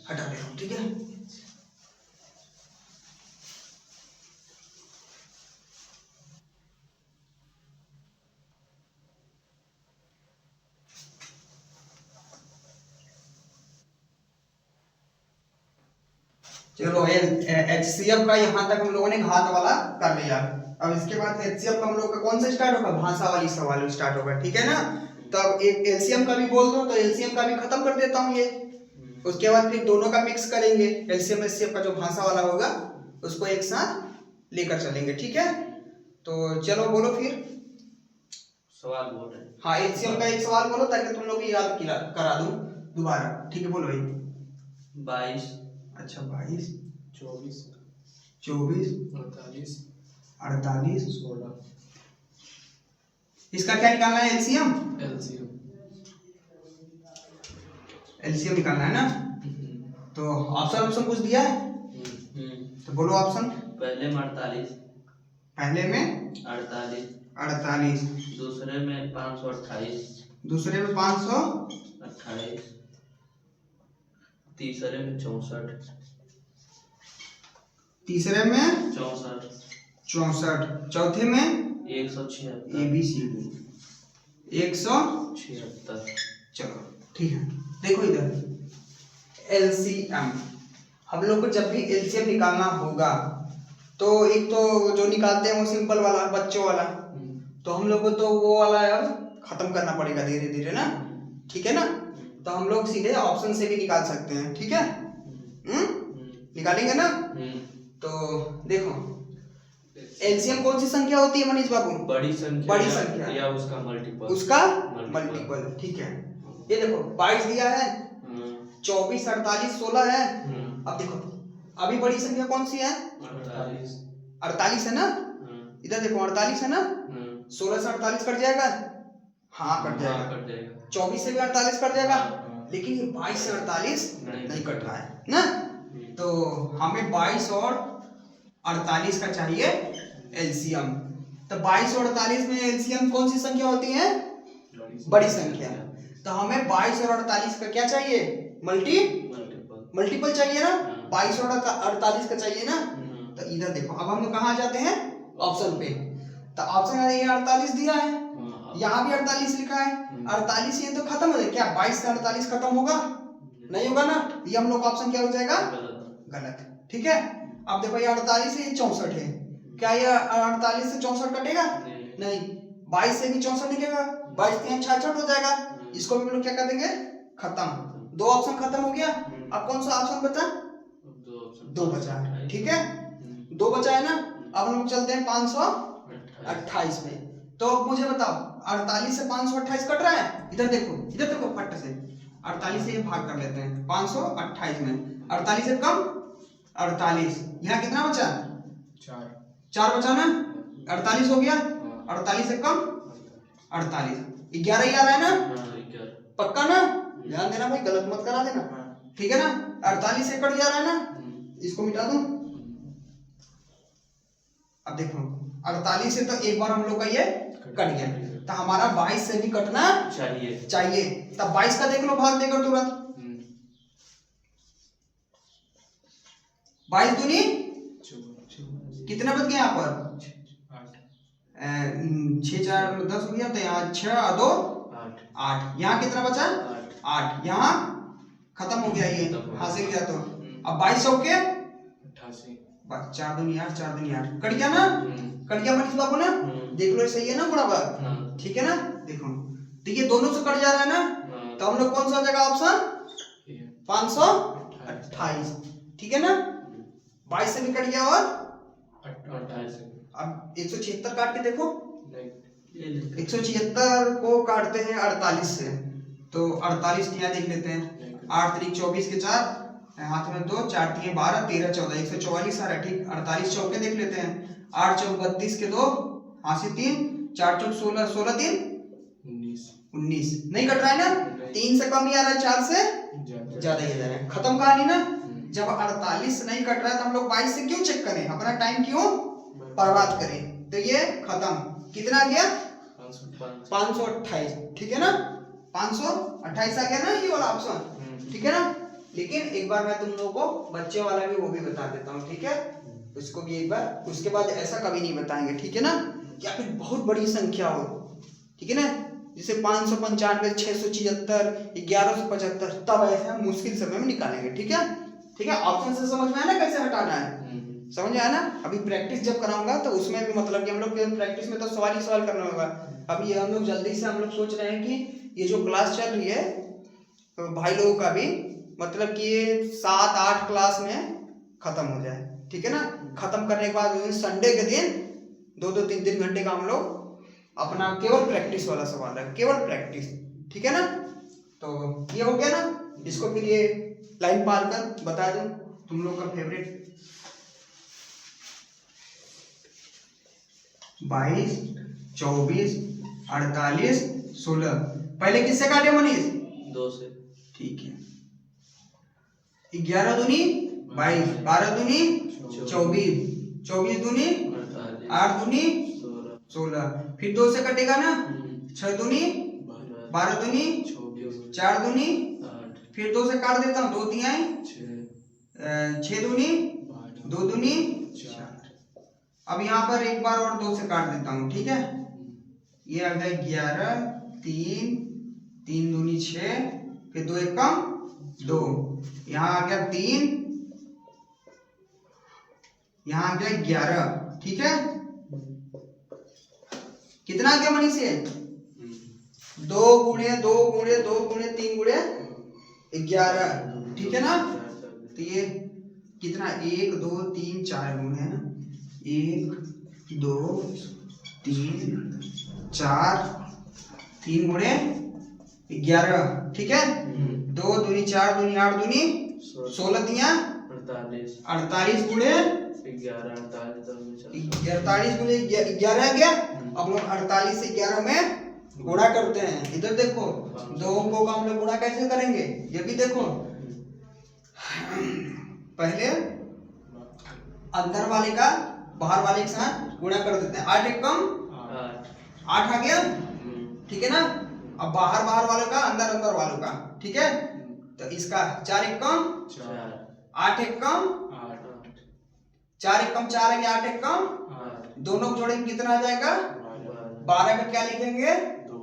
हटा दे, ठीक है। चलो एचसीएफ का यहाँ तक हम लोगों ने घात वाला कर लिया। अब इसके बाद एचसीएफ का हम लोग का कौन सा स्टार्ट होगा, भाषा वाली सवाल स्टार्ट होगा, ठीक है ना। तो अब एक एलसीएम का भी बोल दो, तो एलसीएम का भी खत्म कर देता हूँ ये। उसके बाद फिर दोनों का मिक्स करेंगे, एलसीएम एचसीएफ का जो भाषा वाला होगा उसको एक साथ लेकर चलेंगे, ठीक है। तो चलो बोलो फिर सवाल बोल रहे हैं। हाँ, एचसीएम का एक सवाल बोलो ताकि तुम लोग याद करा दूं दोबारा, ठीक है। बोलो भाई। 22, अच्छा 22, 24, 24, 48, 48, 16। इसका क्या निकालना है, एलसीएम। एलसीएम एलसीएम निकालना है ना। तो ऑप्शन कुछ दिया है, तो बोलो ऑप्शन। पहले में 48, पहले में 48, दूसरे में 528, दूसरे में 528, तीसरे में 64, तीसरे में 64, 64, चौथे में 176, ABCD 176। चलो ठीक है, देखो इधर एलसीएम हम लोग को जब भी एलसीएम निकालना होगा तो एक तो जो निकालते हैं वो सिंपल वाला बच्चों वाला, तो हम लोग को तो वो वाला अब खत्म करना पड़ेगा धीरे धीरे ना, ठीक है ना। तो हम लोग सीधे ऑप्शन से भी निकाल सकते हैं, ठीक है। निकालेंगे ना। तो देखो एलसीएम कौन सी संख्या होती है मनीष बाबू, बड़ी संख्या या उसका मल्टीपल, ठीक है। ये देखो 22 दिया है, 24, 48, 16 है। अब देखो अभी बड़ी संख्या कौन सी है, 48 है ना। इधर देखो 48 है ना, 16 से 48 कट जाएगा, हाँ कट जाएगा। 24 से भी 48 कट जाएगा, लेकिन ये 22 से 48 नहीं कट रहा है ना। तो हमें 22 और 48 का चाहिए एलसीएम। तो 22 और 48 में एलसीएम कौन सी संख्या होती है, बड़ी संख्या। तो हमें 22 और 48 का क्या चाहिए, मल्टीपल चाहिए ना। 22 और 48 का चाहिए ना। तो इधर देखो अब हम कहाँ जाते हैं, ऑप्शन पे। तो ऑप्शन में ये 48 दिया है, यहाँ भी 48 लिखा है। 48 ये तो खत्म हो जाए क्या, 22 से 48 खत्म होगा नहीं होगा ना। ये हम लोग का ऑप्शन क्या हो जाएगा, गलत, ठीक है। अब देखो ये 48 है, ये 64 है, क्या ये 48 से 64 कटेगा नहीं। 22 से भी 64 निकलेगा, 22 से 66 हो जाएगा। इसको भी हम लोग क्या कर देंगे, खत्म। 2 ऑप्शन खत्म हो गया। अब कौन सा ऑप्शन बचा, 2 बचा, ठीक है। 2 बचा है ना। अब हम लोग चलते हैं 528 में। तो अब मुझे बताओ 48 से 528 कट रहा है, इधर देखो फट से 48 से ये भाग कर लेते हैं 528 में। 48 से कम 48, यहाँ कितना बचा? 4 बचा ना, 48 हो गया, 48 से कम 48, 11 ही आ रहा है ना, हाँ 11। पक्का ना? ध्यान देना भाई, गलत मत करा देना, ठीक है ना? 48 से कट जा रहा है ना, इसको मिटा दूं। अब देखो 48 से तो एक बार हम लोग का ये कट गया, तो हमारा 22 से भी कटना चाहिए। तब 22 का देख लो भाग देकर तुरंत, 22 दूनी कितना बच गया यहाँ पर? 6 4 10 हो गया, तो यहाँ 6 2 8, यहाँ कितना बचा? 8, यहाँ खत्म हो गया, ये हासिल किया। तो अब 22 चौके 4 दूनी 8, 4 दूनी 8, कट गया ना? कट गया मनीष बाबू ना? देख लो सही है ना पूरा बात, ठीक है ना? देखो तो ये दोनों से कट जा रहा है ना, तो हम लोग कौन सा जगह ऑप्शन 528, ठीक है ना? 22 से भी कट गया और 28। अब 176 काट के देखो, 176 को काटते हैं 48 से, तो 48 यहाँ देख लेते हैं, 8 3 24 के 4, हाथ में 2, 4 3 12 13 14, 144 आ रहा है, ठीक। 48 चौके देख लेते हैं, 8 चौक 32 के 2, हाथ से 3, 4 चौक 16, 16 3 19, नहीं कट रहा है ना, 3 से कम ही आ रहा है, 4 से ज्यादा ही आ रहा है। खत्म कहानी ना? जब 48 नहीं कट रहा है तो हम लोग 22 से क्यों चेक करें, अपना टाइम क्यों बर्बाद करें? तो ये खत्म, कितना आ गया? 528, ठीक है ना? 528 आ गया ना ये वाला ऑप्शन, ठीक है ना? लेकिन एक बार मैं तुम लोगों को बच्चे वाला भी वो भी बता देता हूँ, ठीक है? उसको भी एक बार, उसके बाद ऐसा कभी नहीं बताएंगे, ठीक है ना? या फिर बहुत बड़ी संख्या हो, ठीक है ना? जैसे 595 676 1175, तब ऐसे हम मुश्किल समय में निकालेंगे, ठीक है? ठीक है, ऑप्शन से समझ में आया ना कैसे हटाना है? समझ में आया ना? अभी प्रैक्टिस जब कराऊंगा तो उसमें भी मतलब कि हम लोग प्रैक्टिस में तो सवाल ही सवाल करना होगा। अभी हम लोग जल्दी से हम लोग सोच रहे हैं कि ये जो क्लास चल रही है तो भाई लोगों का भी मतलब कि ये 7 8 क्लास में खत्म हो जाए, ठीक है ना? खत्म करने के बाद संडे के दिन 2 3 3 घंटे का हम लोग अपना केवल प्रैक्टिस वाला सवाल है, केवल प्रैक्टिस, ठीक है ना? तो ये हो गया ना? इसको फिर ये लाइन पार कर बता दूं तुम लोग का फेवरेट 22 24 48 16, पहले किससे काटे मनीष? 2 से, ठीक है। 11 दूनी 22, 12 दूनी 24, 24 दूनी 8 दूनी 16, फिर 2 से कटेगा ना, 6 दूनी 12 दूनी 4 दूनी, फिर 2 से काट देता हूँ, 2 तिहाई 6 दूनी 2 दूनी 4। अब यहाँ पर एक बार और 2 से काट देता हूँ, ठीक है? ये आ गया 11 3 3 दूनी 6, फिर 2 1 कम 2, यहाँ आ गया 3, यहाँ आ गया 11, ठीक है? कितना आ गया मनीष से? 2 गुणे 2 गुणे 2 गुणे 3 गुणे 11, ठीक है ना? तो ये कितना 1 2 3 4 गुणे है ना, 1 2 3 4 3 गुणे 11, ठीक है? 2 दूनी 4 दूनी 8 दूनी 16 दिया 48 गुणे 48 गुणे 11 आ गया। अब लोग 48 से 11 में गुणा करते हैं, इधर देखो 2 अंकों का हम लोग गुणा कैसे करेंगे ये भी देखो। पहले अंदर वाले का बाहर वाले के साथ गुणा कर देते हैं, 8 1 कम 8 आ गया, ठीक है ना? अब बाहर वालों का अंदर वालों का, ठीक है? तो इसका 4 1 कम 8 1 कम 4 1 कम 4 है, 8 1 कम, दोनों को जोड़ेंगे कितना आ जाएगा? 12 का क्या लिखेंगे? 2।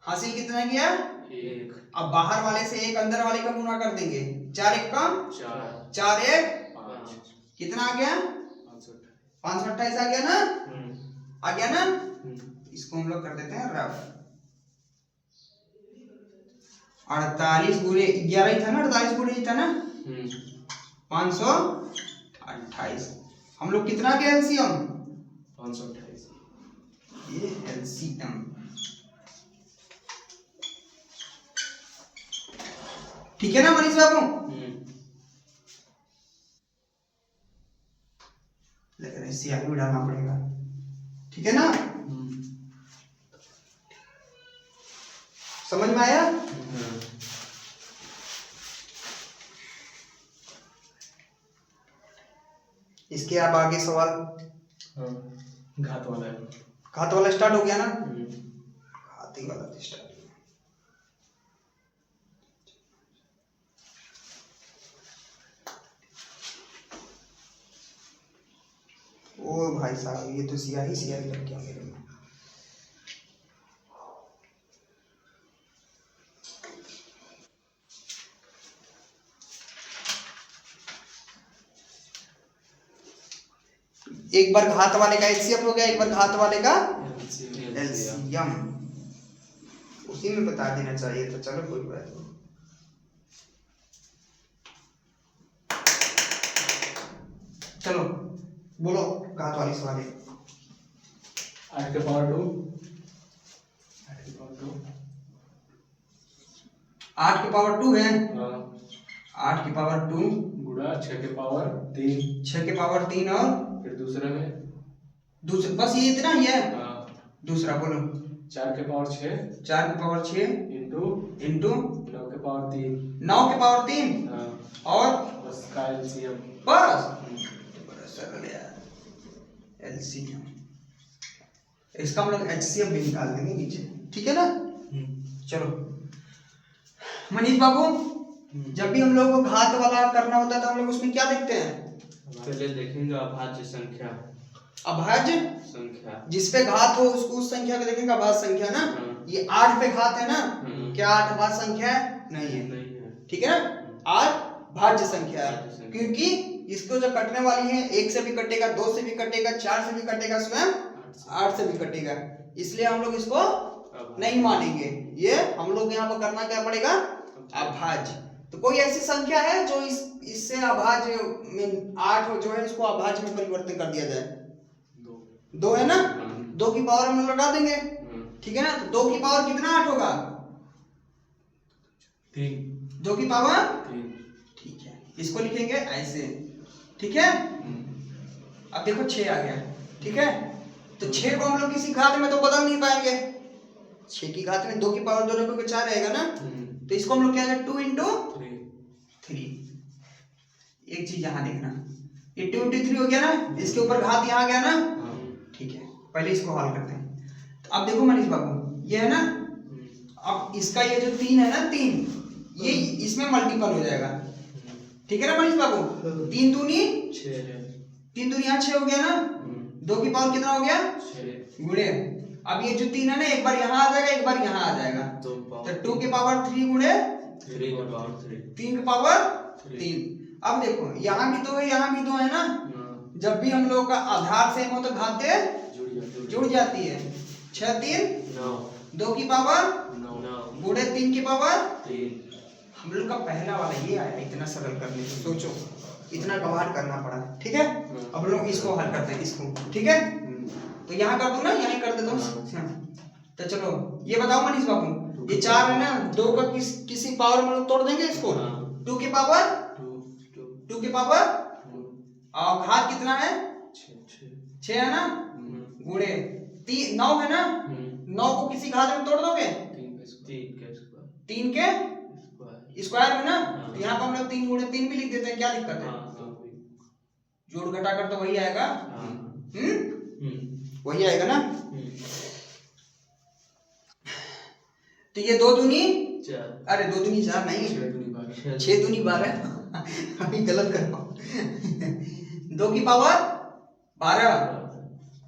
हासिल कितना किया? 1। अब बाहर वाले से एक अंदर वाले का गुणा कर देंगे, 4 1 कम 4 1 5, कितना आ गया? 528 आ गया ना? आ गया ना? इसको हम लोग कर देते हैं रफ। 48 गुणे 11 ही था ना, 48 गुणे ही था ना, 528। हम लोग कितना के एलसीएम? 528, ये एलसीएम, ठीक है ना मनीष बाबू? लेकिन इससे आगे भी डालना पड़ेगा, ठीक है ना? समझ में आया? इसके अब आगे सवाल घात वाला है। घात वाला स्टार्ट हो गया ना? घाती वाला स्टार्ट। ओ भाई साहब, ये तो सियाही सियाही लग गया मेरे में। एक बार घात वाले का एचसीएफ हो गया, एक बार घात वाले का एलसीएम। उसी में बता देना चाहिए तो चलो कोई बात नहीं। चलो बोलो घात वाली सवाल है। 8 के पावर 2, 8 के पावर 2, 8 के पावर 2 है। हाँ 8 की पावर 2 गुणा 6 के पावर 3, 6 के पावर 3 और फिर दूसरे में दूसरा, बस ये इतना ही है। हाँ दूसरा बोलो 4 के पावर 6 4 की पावर 6 इंटू 9 के पावर 3, 9 की पावर 3 हाँ और बस का एलसीएम। बस बड़ा सरल यार, एलसीएम। इसका हम लोग एचसीएफ भी निकाल देंगे नीचे, ठीक है ना? चलो मनीष बाबू, जब भी हम लोग को घात वाला करना होता है तो हम लोग उसमें क्या देखते हैं? पहले देखेंगे अभाज्य संख्या। अभाज्य संख्या जिसपे घात हो उसको उस संख्या को देखेंगे, अभाज्य संख्या ना। ये 8 पे घात है ना, क्या 8 अभाज्य संख्या है? नहीं है, नहीं है। ठीक है ना? 8 भाज्य संख्या है, भाज्य संख्या। क्योंकि इसको जो कटने वाली है 1 से भी कटेगा, 2 से भी कटेगा, 4 से भी कटेगा, स्वयं 8 से भी कटेगा, इसलिए हम लोग इसको नहीं मानेंगे। ये हम लोग यहाँ पर करना क्या पड़ेगा? अभाज्य। तो कोई ऐसी संख्या है जो इससे अभाज्य में 8 जो है इसको अभाज्य में परिवर्तन कर दिया जाए? 2 है ना? 2 की पावर हम लोग लगा देंगे, ठीक है ना? तो 2 की पावर कितना 8 होगा? 3, 2 की पावर 3, ठीक है, इसको लिखेंगे ऐसे, ठीक है? अब देखो 6 आ गया, ठीक है? तो 6 को हम लोग किसी घात में तो बदल नहीं पाएंगे। 6 की घात में 2 की पावर 2 रखोगे 4 रहेगा ना? तो इसको हम लोग क्या है 2 into 3। एक चीज यहाँ देखना, ये 2 into 3 हो गया ना, इसके ऊपर घात यहाँ गया ना, ठीक है? पहले इसको हल करते हैं। तो अब देखो मनीष बाबू, ये है ना, अब इसका ये जो 3 है ना, 3 ये इसमें मल्टीपल हो जाएगा, ठीक है ना मनीष बाबू? 3 दूनी 6 है, 3 दूनी यहाँ 6 हो गया ना? 2 की पावर कितना हो गया? 6 गुणे, अब ये जो 3 है ना, एक बार यहाँ आ जाएगा, एक बार यहाँ आ जाएगा, तो 2 की पावर 3 गुणे 3 की पावर 3, 3 की पावर 3। अब देखो यहाँ भी 2 है, यहाँ भी 2 है ना? जब भी हम लोग का आधार सेम हो तो घाते जुड़ जाती है। 6 3 9, 2 की पावर 9 गुणे 3 की पावर 3। हम लोग का पहला वाला ये आया, इतना सरल करने से सोचो, इतना गवार करना पड़ा, ठीक है? अब लोग इसको हल करते हैं, इसको, ठीक है? तो यहाँ कर दो ना, यहीं कर देता हूँ। तो चलो ये बताओ मनीष बाबू, ये 4 है ना, 2 का किसी पावर में तोड़ देंगे इसको। 2 की पावर 2 की पावर और घात कितना है? 6 है ना? गुणे 9 है ना? 9 को किसी घात में तोड़ दोगे? 3 के स्क्वायर में ना? तो यहाँ पर हम लोग 3 गुणे 3 भी लिख देते हैं, क्या दिक्कत है? जोड़ घटा कर तो वही आएगा, वही आएगा ना? तो ये 2 दूनी 4, अरे 2 दूनी 4 नहीं, 6 दूनी 12 अभी गलत कर पाऊँ। 2 की पावर 12,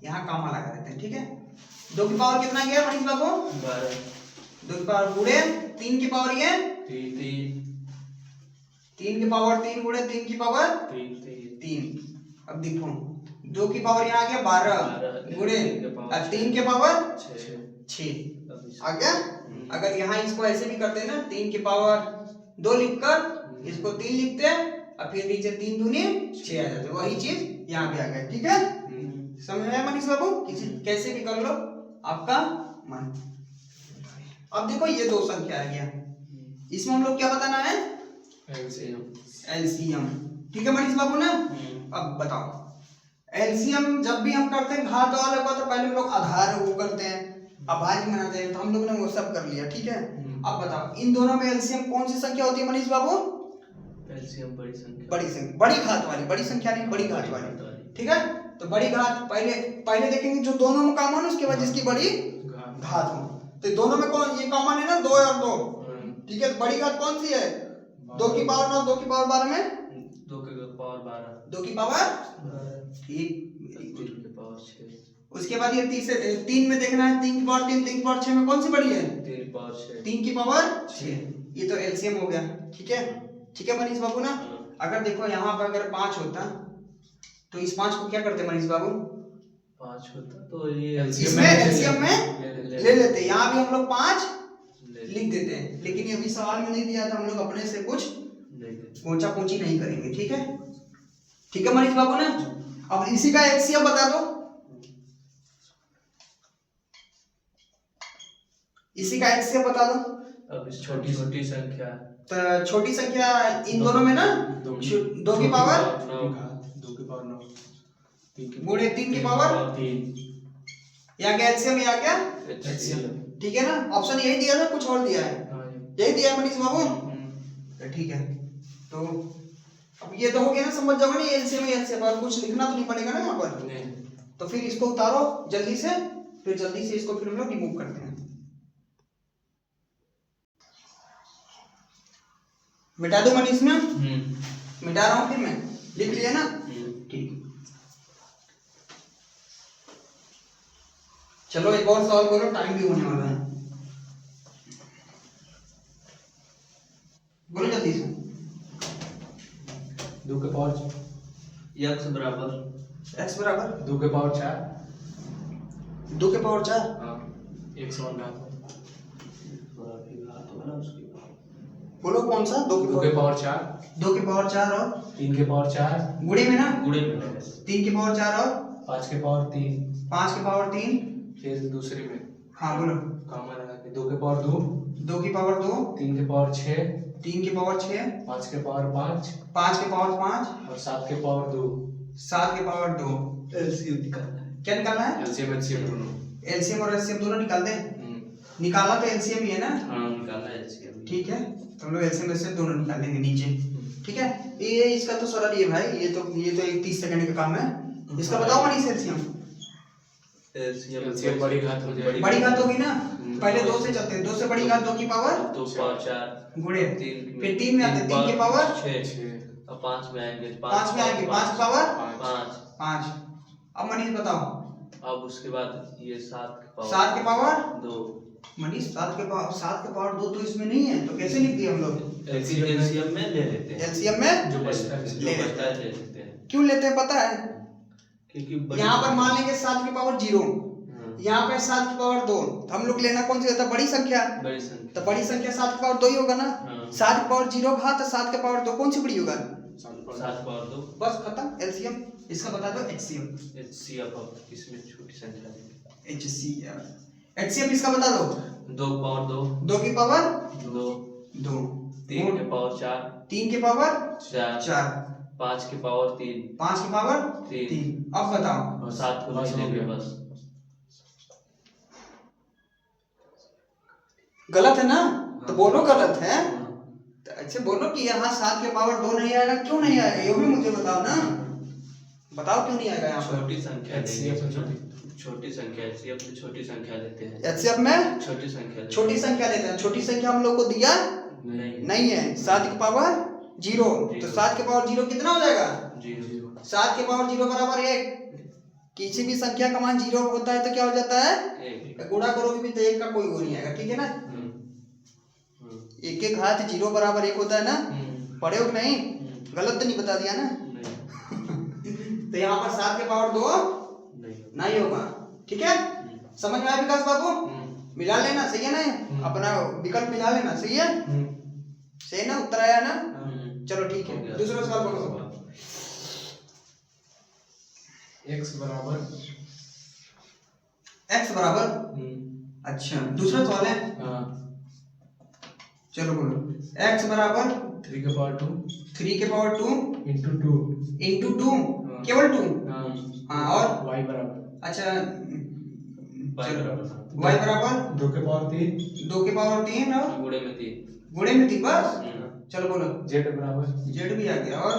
यहाँ कामा लगा देते हैं, ठीक है? 2 की पावर कितना गया मनीष बाबू? 12। 2 की पावर गुणे 3 की पावर ये 3 की पावर 3 गुणे 3 की पावर 3। अब देखो 2 की पावर यहाँ आ गया 12 गुणे 3 के पावर 6 आ गया। अगर यहाँ इसको ऐसे भी करते हैं ना, 3 की पावर 2 लिखकर इसको 3 लिखते हैं और फिर नीचे 3 दूनी 6 आ जाते, वही चीज यहाँ पे आ गया, ठीक है? समझ में आया मनीष बाबू? किसी कैसे भी कर लो, आपका मन। अब देखो ये 2 संख्या आ गया, इसमें हम लोग क्या बताना है? एलसीएम, ठीक है मनीष बाबू ना? अब बताओ एलसीएम जब भी हम करते हैं घात वाले का तो पहले हम लोग आधार वो करते हैं, अभाज्य बनाते हैं, तो हम लोग ने वो सब कर लिया, ठीक है। अब बताओ इन दोनों में एलसीएम कौन सी संख्या होती है मनीष बाबू? एलसीएम बड़ी संख्या, बड़ी संख्या, बड़ी घात वाली, बड़ी संख्या नहीं, बड़ी घात वाली, ठीक है। तो बड़ी घात पहले देखेंगे जो दोनों में कॉमन, उसके बाद जिसकी बड़ी घात हो। तो दोनों में कौन ये कॉमन है ना, 2 और 2, ठीक है। बड़ी घात कौन सी है? 2 की पावर 9, 2 की पावर 12 में 2 की पावर 12, 2 की पावर, ठीक। 3 की पावर 6, उसके बाद ये 3 में देखना है, 3 की पावर 3, 3 की पावर 6 में कौन सी बड़ी है? 3 की पावर 6, 3 की पावर 6। ये तो एलसीएम हो गया, ठीक है। ठीक है मनीष बाबू ना। अगर देखो यहाँ पर अगर 5 होता तो इस 5 को क्या करते मनीष बाबू? 5 होता तो ये इसमें एलसीएम में ले लेते। यहाँ भी हम लोग 5 लिख देते हैं, लेकिन ये अभी सवाल में नहीं दिया था, हम लोग अपने से कुछ ऊंचा पूंची नहीं करेंगे, ठीक है। ठीक है मनीष बाबू ना। अब इसी का एलसीएम बता दो, इसी का एलसीएम बता दो। अब इस छोटी संख्या, तो छोटी संख्या इन दोनों में ना 2 की पावर 2 की पावर 9 गुणे 3 की पावर 3, यहाँ का एलसीएम या क्या, ठीक है ना। ऑप्शन यही दिया था, कुछ और दिया है? यही दिया है मनीष बाबू, तो ठीक है। तो अब ये तो हो गया ना, समझ जाओगे ना एलसीएम एलसीएम, और कुछ लिखना तो नहीं पड़ेगा ना यहाँ पर। तो फिर इसको उतारो जल्दी से, फिर जल्दी से इसको फिर हम लोग रिमूव करते हैं। मिटा दो मनीष में, मिटा रहा हूँ फिर मैं, लिख लिया ना, ठीक। चलो एक और सवाल करो, टाइम भी होने वाला है, बोलो जल्दी से। 2 के पावर x बराबर 2 के पावर 4, 2 के पावर 4, हाँ 109, बोलो कौन सा? 2 2 के पावर 4, 2 के पावर 4 और 3 के पावर 4, गुणे में ना, गुणे में 3 के पावर 4 और 5 के पावर 3, 5 के पावर 3, फिर दूसरे में हाँ बोलो। कॉमन लगा के 2 के पावर 2, 2 की पावर 2, 3 के पावर 6, 3 की पावर 6, 5 के पावर 5 5 के पावर 5 और 7 के पावर 2। 7 के पावर 2। एलसीएम निकालना है। क्या निकालना है? एलसीएम दोनों। एलसीएम और एलसीएम दोनों निकाल दें। निकालना तो एलसीएम ही है ना, हाँ निकालना है एलसीएम, ठीक है। तो हम लोग एलसीएम एलसीएम दोनों निकाल देंगे नीचे, ठीक है। ये इसका तो सरल ही है भाई, ये तो 30 सेकंड का काम है। इसका बताओ मनीष एलसीएम। एलसीएम बड़ी घात हो जाएगी, बड़ी घात होगी ना, पहले 2 से चलते हैं, 2 से बड़ी घात 2 की पावर 2 पावर 4 गुणे 3, फिर 3 में आते हैं, 3 की पावर 6 और 5 में आएंगे, 5 में आएंगे, 5 की पावर 5। 5। अब मनीष बताओ, अब उसके बाद ये 7 के पावर 7 के पावर 2। मनीष 7 के पावर 2 तो इसमें नहीं है, तो कैसे लिख दिए हम लोग? एलसीएम में ले लेते हैं, एलसीएम में जो बचता है जो बचता है ले लेते हैं। क्यों लेते हैं पता है? क्योंकि यहाँ पर मान लेंगे 7 की पावर 0, यहाँ पे 7 की पावर 2, तो हम लोग लेना कौन सी होता है? बड़ी संख्या। बड़ी संख्या, तो बड़ी संख्या 7 की पावर 2 ही होगा ना। 7 की पावर 0 घात 7 की पावर 2 कौन सी बड़ी होगा? 7 पावर 2। बस खत्म एलसीएम। इसका बता दो एचसीएम। एचसीएफ अब इसमें छोटी संख्या है, एचसीएम। एचसीएम इसका बता दो। 2 पावर 2, 2 की पावर 2, 3 के पावर 4, 3 की पावर 4, 5 के पावर 3, 5 की पावर 3। अब बताओ, और 7 को ले लेंगे बस। गलत है ना? तो बोलो गलत है। तो अच्छे बोलो कि यहाँ 7 के पावर 2 नहीं आएगा, क्यों नहीं आएगा ये भी मुझे बताओ ना। बताओ क्यों नहीं आएगा यहाँ पर? छोटी संख्या एचसीएफ छोटी संख्या, एचसीएफ में छोटी संख्या लेते हैं, एचसीएफ में छोटी संख्या छोटी संख्या लेते हैं। छोटी संख्या हम लोग को दिया नहीं है। 7 की पावर 0, तो 7 के पावर 0 कितना हो जाएगा? 7 के पावर 0 बराबर 1। किसी भी संख्या का मान 0 होता है तो क्या हो जाता है? 1। गुणा करोगे भी तो 1 का कोई वो नहीं आएगा, ठीक है ना। 1 के घात 0 बराबर 1 होता है ना। पढ़े हो कि नहीं? गलत तो नहीं बता दिया ना? तो यहाँ पर 7 के पावर 2 नहीं होगा, ठीक है। समझ में आया विकास बाबू? मिला लेना, सही है ना? अपना विकल्प मिला लेना, सही है? सही ना? उत्तर आया ना? चलो ठीक है, दूसरा सवाल बोलो। x बराबर अच्छा दूसरा सवाल है, चलो बोलो। x बराबर 3 के पावर 2 3 के पावर 2 इंटू 2 इंटू 2, केवल 2। हाँ और y बराबर अच्छा y बराबर y बराबर 2 के पावर 3 2 के पावर 3 और गुणे में 3। गुणे में 3 बस। चलो बोलो z बराबर z भी आ गया और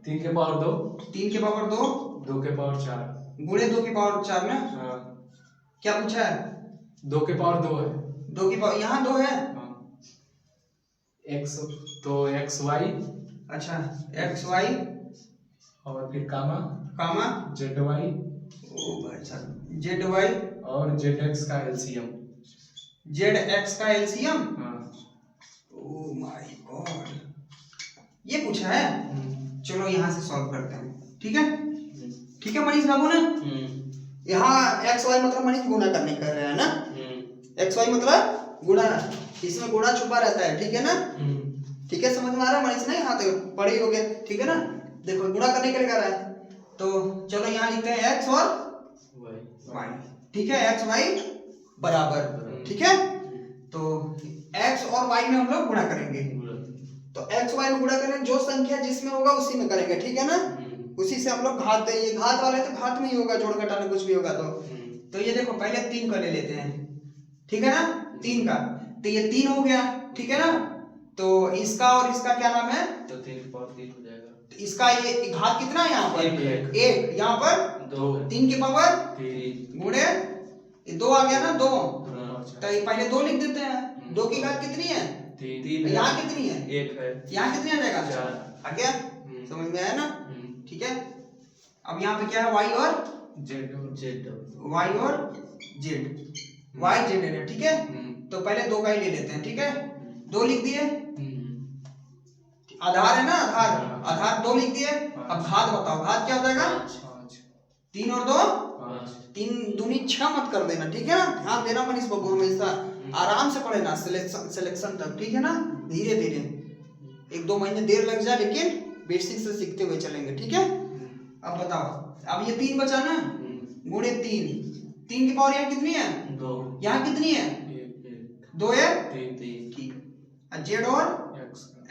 3 के पावर 2 3 के पावर 2 2 के पावर 4 गुणे 2 के पावर 4 ना। हाँ क्या पूछा है? 2 के पावर 2 है 2 के पावर यहाँ 2 है। हाँ x तो x y अच्छा x y और फिर कामा कामा z y ओ भाई साहब z y और z x का एलसीएम z x का एलसीएम। हाँ ओ माय गॉड ये पूछा है। चलो यहाँ से सॉल्व करते हैं। ठीक है ठीक है मनीष बाबू ना। यहाँ एक्स वाई मतलब मनीष गुणा करने कह रहे हैं ना। एक्स वाई मतलब गुणा, इसमें गुणा छुपा रहता है। ठीक है ना। ठीक है समझ में आ रहा है मनीष ना। यहाँ तक पढ़े हो गए। ठीक है ना। देखो गुणा करने के लिए कह रहा है तो चलो यहाँ लिखते हैं एक्स और वाई। ठीक है एक्स वाई बराबर। ठीक है तो एक्स और वाई में हम लोग गुणा करेंगे। तो एक्स वाई में गुणा करेंगे, जो संख्या जिसमें होगा उसी में करेंगे। ठीक है ना। उसी से हम लोग घात, ये घात वाले तो घात में ही होगा, जोड़ घटाना कुछ भी होगा तो ये देखो पहले 3 का ले लेते हैं। ठीक है ना 3 का तो ये 3 हो गया। ठीक है ना। तो इसका और इसका क्या नाम है? तो 3 के पावर 3 हो जाएगा। तो इसका ये घात कितना है यहाँ पर? 1 यहाँ पर 2 3 के पावर 3 गुणे ये 2 आ गया ना 2। तो ये पहले 2 लिख देते हैं। 2 की घात कितनी है? 3 यहाँ कितनी है? 1 है। यहाँ कितनी आ जाएगा? 4 आ गया। समझ में आया ना। ठीक है अब यहाँ पे क्या है? y और z y और z, y z है। ठीक है तो पहले 2 का ही ले लेते हैं। ठीक है 2 लिख दिए। आधार है ना, आधार आधार 2 लिख दिए। अब घात बताओ, घात क्या हो जाएगा? 3 और 2 3 दूनी 6 मत कर देना। ठीक है ना। ध्यान देना मनीष बाबू, हमेशा आराम से पढ़े ना सिलेक्शन तक। ठीक है ना। धीरे धीरे 1-2 महीने देर लग जाए लेकिन बेसिक से सीखते हुए चलेंगे। ठीक है अब बताओ, अब ये 3 बचा ना गुणे 3 की पावर यहाँ कितनी है? 2 यहाँ कितनी है? 2 है। 3 ठीक अब जेड और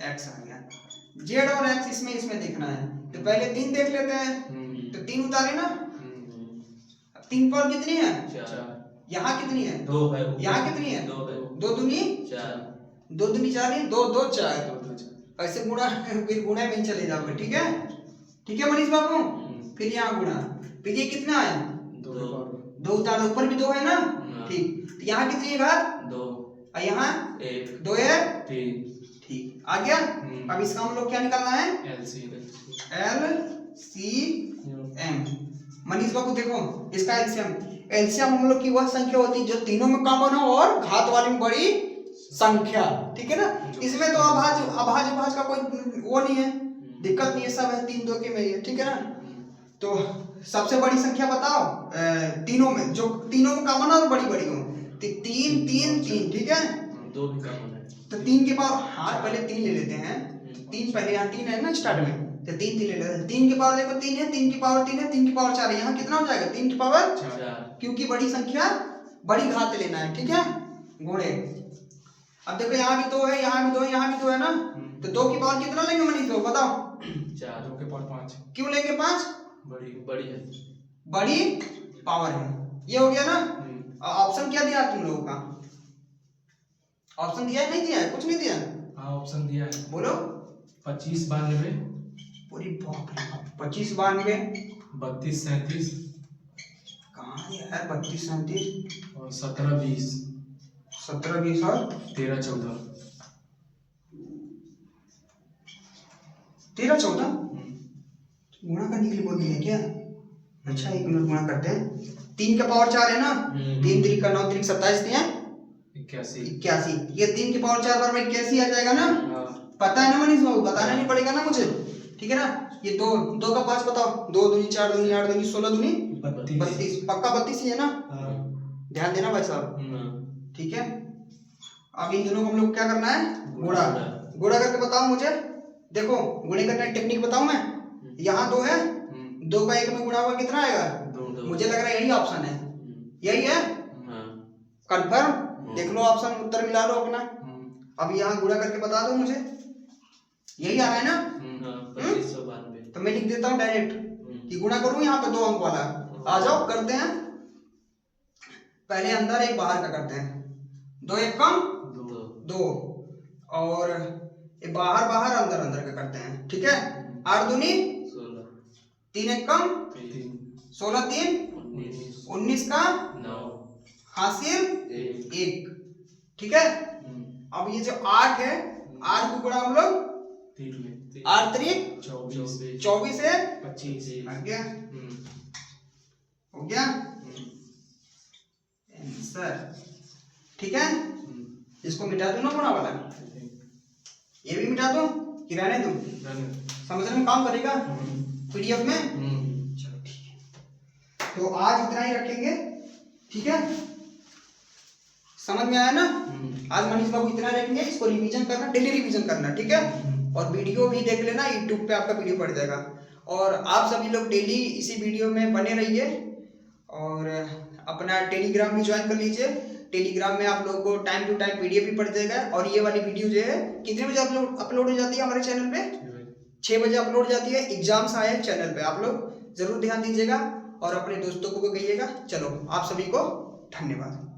एक्स आ गया। जेड और एक्स इसमें देखना है तो पहले 3 देख लेते हैं। तो 3 उतारे ना। अब 3 पावर कितनी है? 4 यहाँ कितनी है? 2 है। यहाँ कितनी है? 2 है। 2 दूनी 4 2 दूनी 4 नहीं 2 2 4 ऐसे गुणा फिर गुणा में ही चले जाओगे। ठीक है ठीक है मनीष बाबू। फिर यहाँ गुणा, फिर ये कितना है? 2 उतार, ऊपर भी 2 है ना। ठीक तो यहाँ कितनी है घात? 2 और यहाँ 1 2 है। 3 ठीक आ गया। अब इसका हम लोग क्या निकालना है? LCM। मनीष बाबू देखो इसका एलसीएम हम लोग की वह संख्या होती है जो तीनों में कॉमन हो और घात वाली में बड़ी संख्या। ठीक है ना। इसमें तो अभाज्य का कोई वो नहीं है, दिक्कत नहीं है, सब है 3 2 के में ही है। ठीक है ना। तो सबसे बड़ी संख्या बताओ तीनों में, जो तीनों में कॉमन और बड़ी बड़ी हो। 3 3 3 ठीक है 2 भी कॉमन है तो 3 के पावर, हाँ पहले 3 ले लेते हैं। 3 पहले यहाँ 3 है ना स्टार्ट में तो 3 ले लेते हैं। 3 के पावर देखो 3 है, 3 की पावर 3 है, 3 की पावर 4 है। यहाँ कितना हो जाएगा? 3 की पावर 4 क्योंकि बड़ी संख्या बड़ी घात लेना है। ठीक है गुणे। अब देखो यहाँ भी 2 है, यहाँ भी 2 है, यहाँ भी 2 है ना। तो 2 की पावर कितना लेंगे मनीष बाबू बताओ? 4 2 के पावर 5 क्यों लेंगे 5? बड़ी है। बड़ी पावर है। ये हो गया ना। ऑप्शन क्या दिया तुम लोगों का? ऑप्शन दिया है नहीं दिया है? कुछ नहीं दिया। हाँ ऑप्शन दिया है। बोलो 25 92 पूरी बाप रे बाप 25 92 32 37 कहाँ है 32 37 और 17 20 17 20 और 13 14 13 14 गुणा करने के लिए बोल दिया क्या? अच्छा एक मिनट गुणा करते हैं। 3 का पावर 4 है ना। 3 3 का 9 3 27 दिया 81। ये 3 की पावर 4 बार में 81 आ जाएगा ना। पता है ना मनीष बाबू, बताना नहीं पड़ेगा ना मुझे। ठीक है ना। ये 2 का 5 बताओ। 2 दूनी 4 दूनी 8 दूनी 16 दूनी 32 पक्का 32 ही है ना। ध्यान देना भाई साहब। ठीक है अब इन दोनों को हम लोग क्या करना है? गुणा। गुणा करके बताओ मुझे। देखो गुणे करने की टेक्निक बताऊं मैं। यहाँ 2 है, 2 का 1 में गुणा हुआ कितना आएगा? 2 मुझे लग रहा है यही ऑप्शन है। यही है कंफर्म? देख लो ऑप्शन, उत्तर मिला लो अपना। अब यहाँ गुणा करके बता दो मुझे। यही आ रहा है ना? 2592। तो मैं लिख देता हूँ डायरेक्ट कि गुणा करूँ यहाँ पे 2 अंक वाला। आ जाओ करते हैं, पहले अंदर एक बाहर का करते हैं। 2 एक कम 2 और ये बाहर बाहर अंदर अंदर का करते हैं, ठीक है। 8 दूनी 16, 3 एक कम 16 3 19 का 9 हासिल 1, ठीक है। अब ये जो 8 है, 8 को गुणा हम लोग 8 3 24 है 25 आ गया, हो गया आंसर, ठीक है। इसको मिटा दूं ना गुणा वाला, ये भी मिटा दूं कि रहने दूं? समझने में काम करेगा पीडीएफ में। चलो ठीक है, तो आज इतना ही रखेंगे, ठीक है। समझ में आया ना? आज मनीष बाबू इतना रखेंगे, इसको रिवीजन करना, डेली रिवीजन करना, ठीक है। और वीडियो भी देख लेना, यूट्यूब पे आपका वीडियो पड़ जाएगा। और आप सभी लोग डेली इसी वीडियो में बने रहिए और अपना टेलीग्राम भी ज्वाइन कर लीजिए। टेलीग्राम में आप लोगों को टाइम टू टाइम पीडीएफ भी पड़ जाएगा। और ये वाली वीडियो जो है कितने बजे अपलोड हो जाती है हमारे चैनल पे? 6 बजे अपलोड हो जाती है। एग्जाम्स आए हैं चैनल पे, आप लोग जरूर ध्यान दीजिएगा और अपने दोस्तों को भी कहिएगा। चलो आप सभी को धन्यवाद।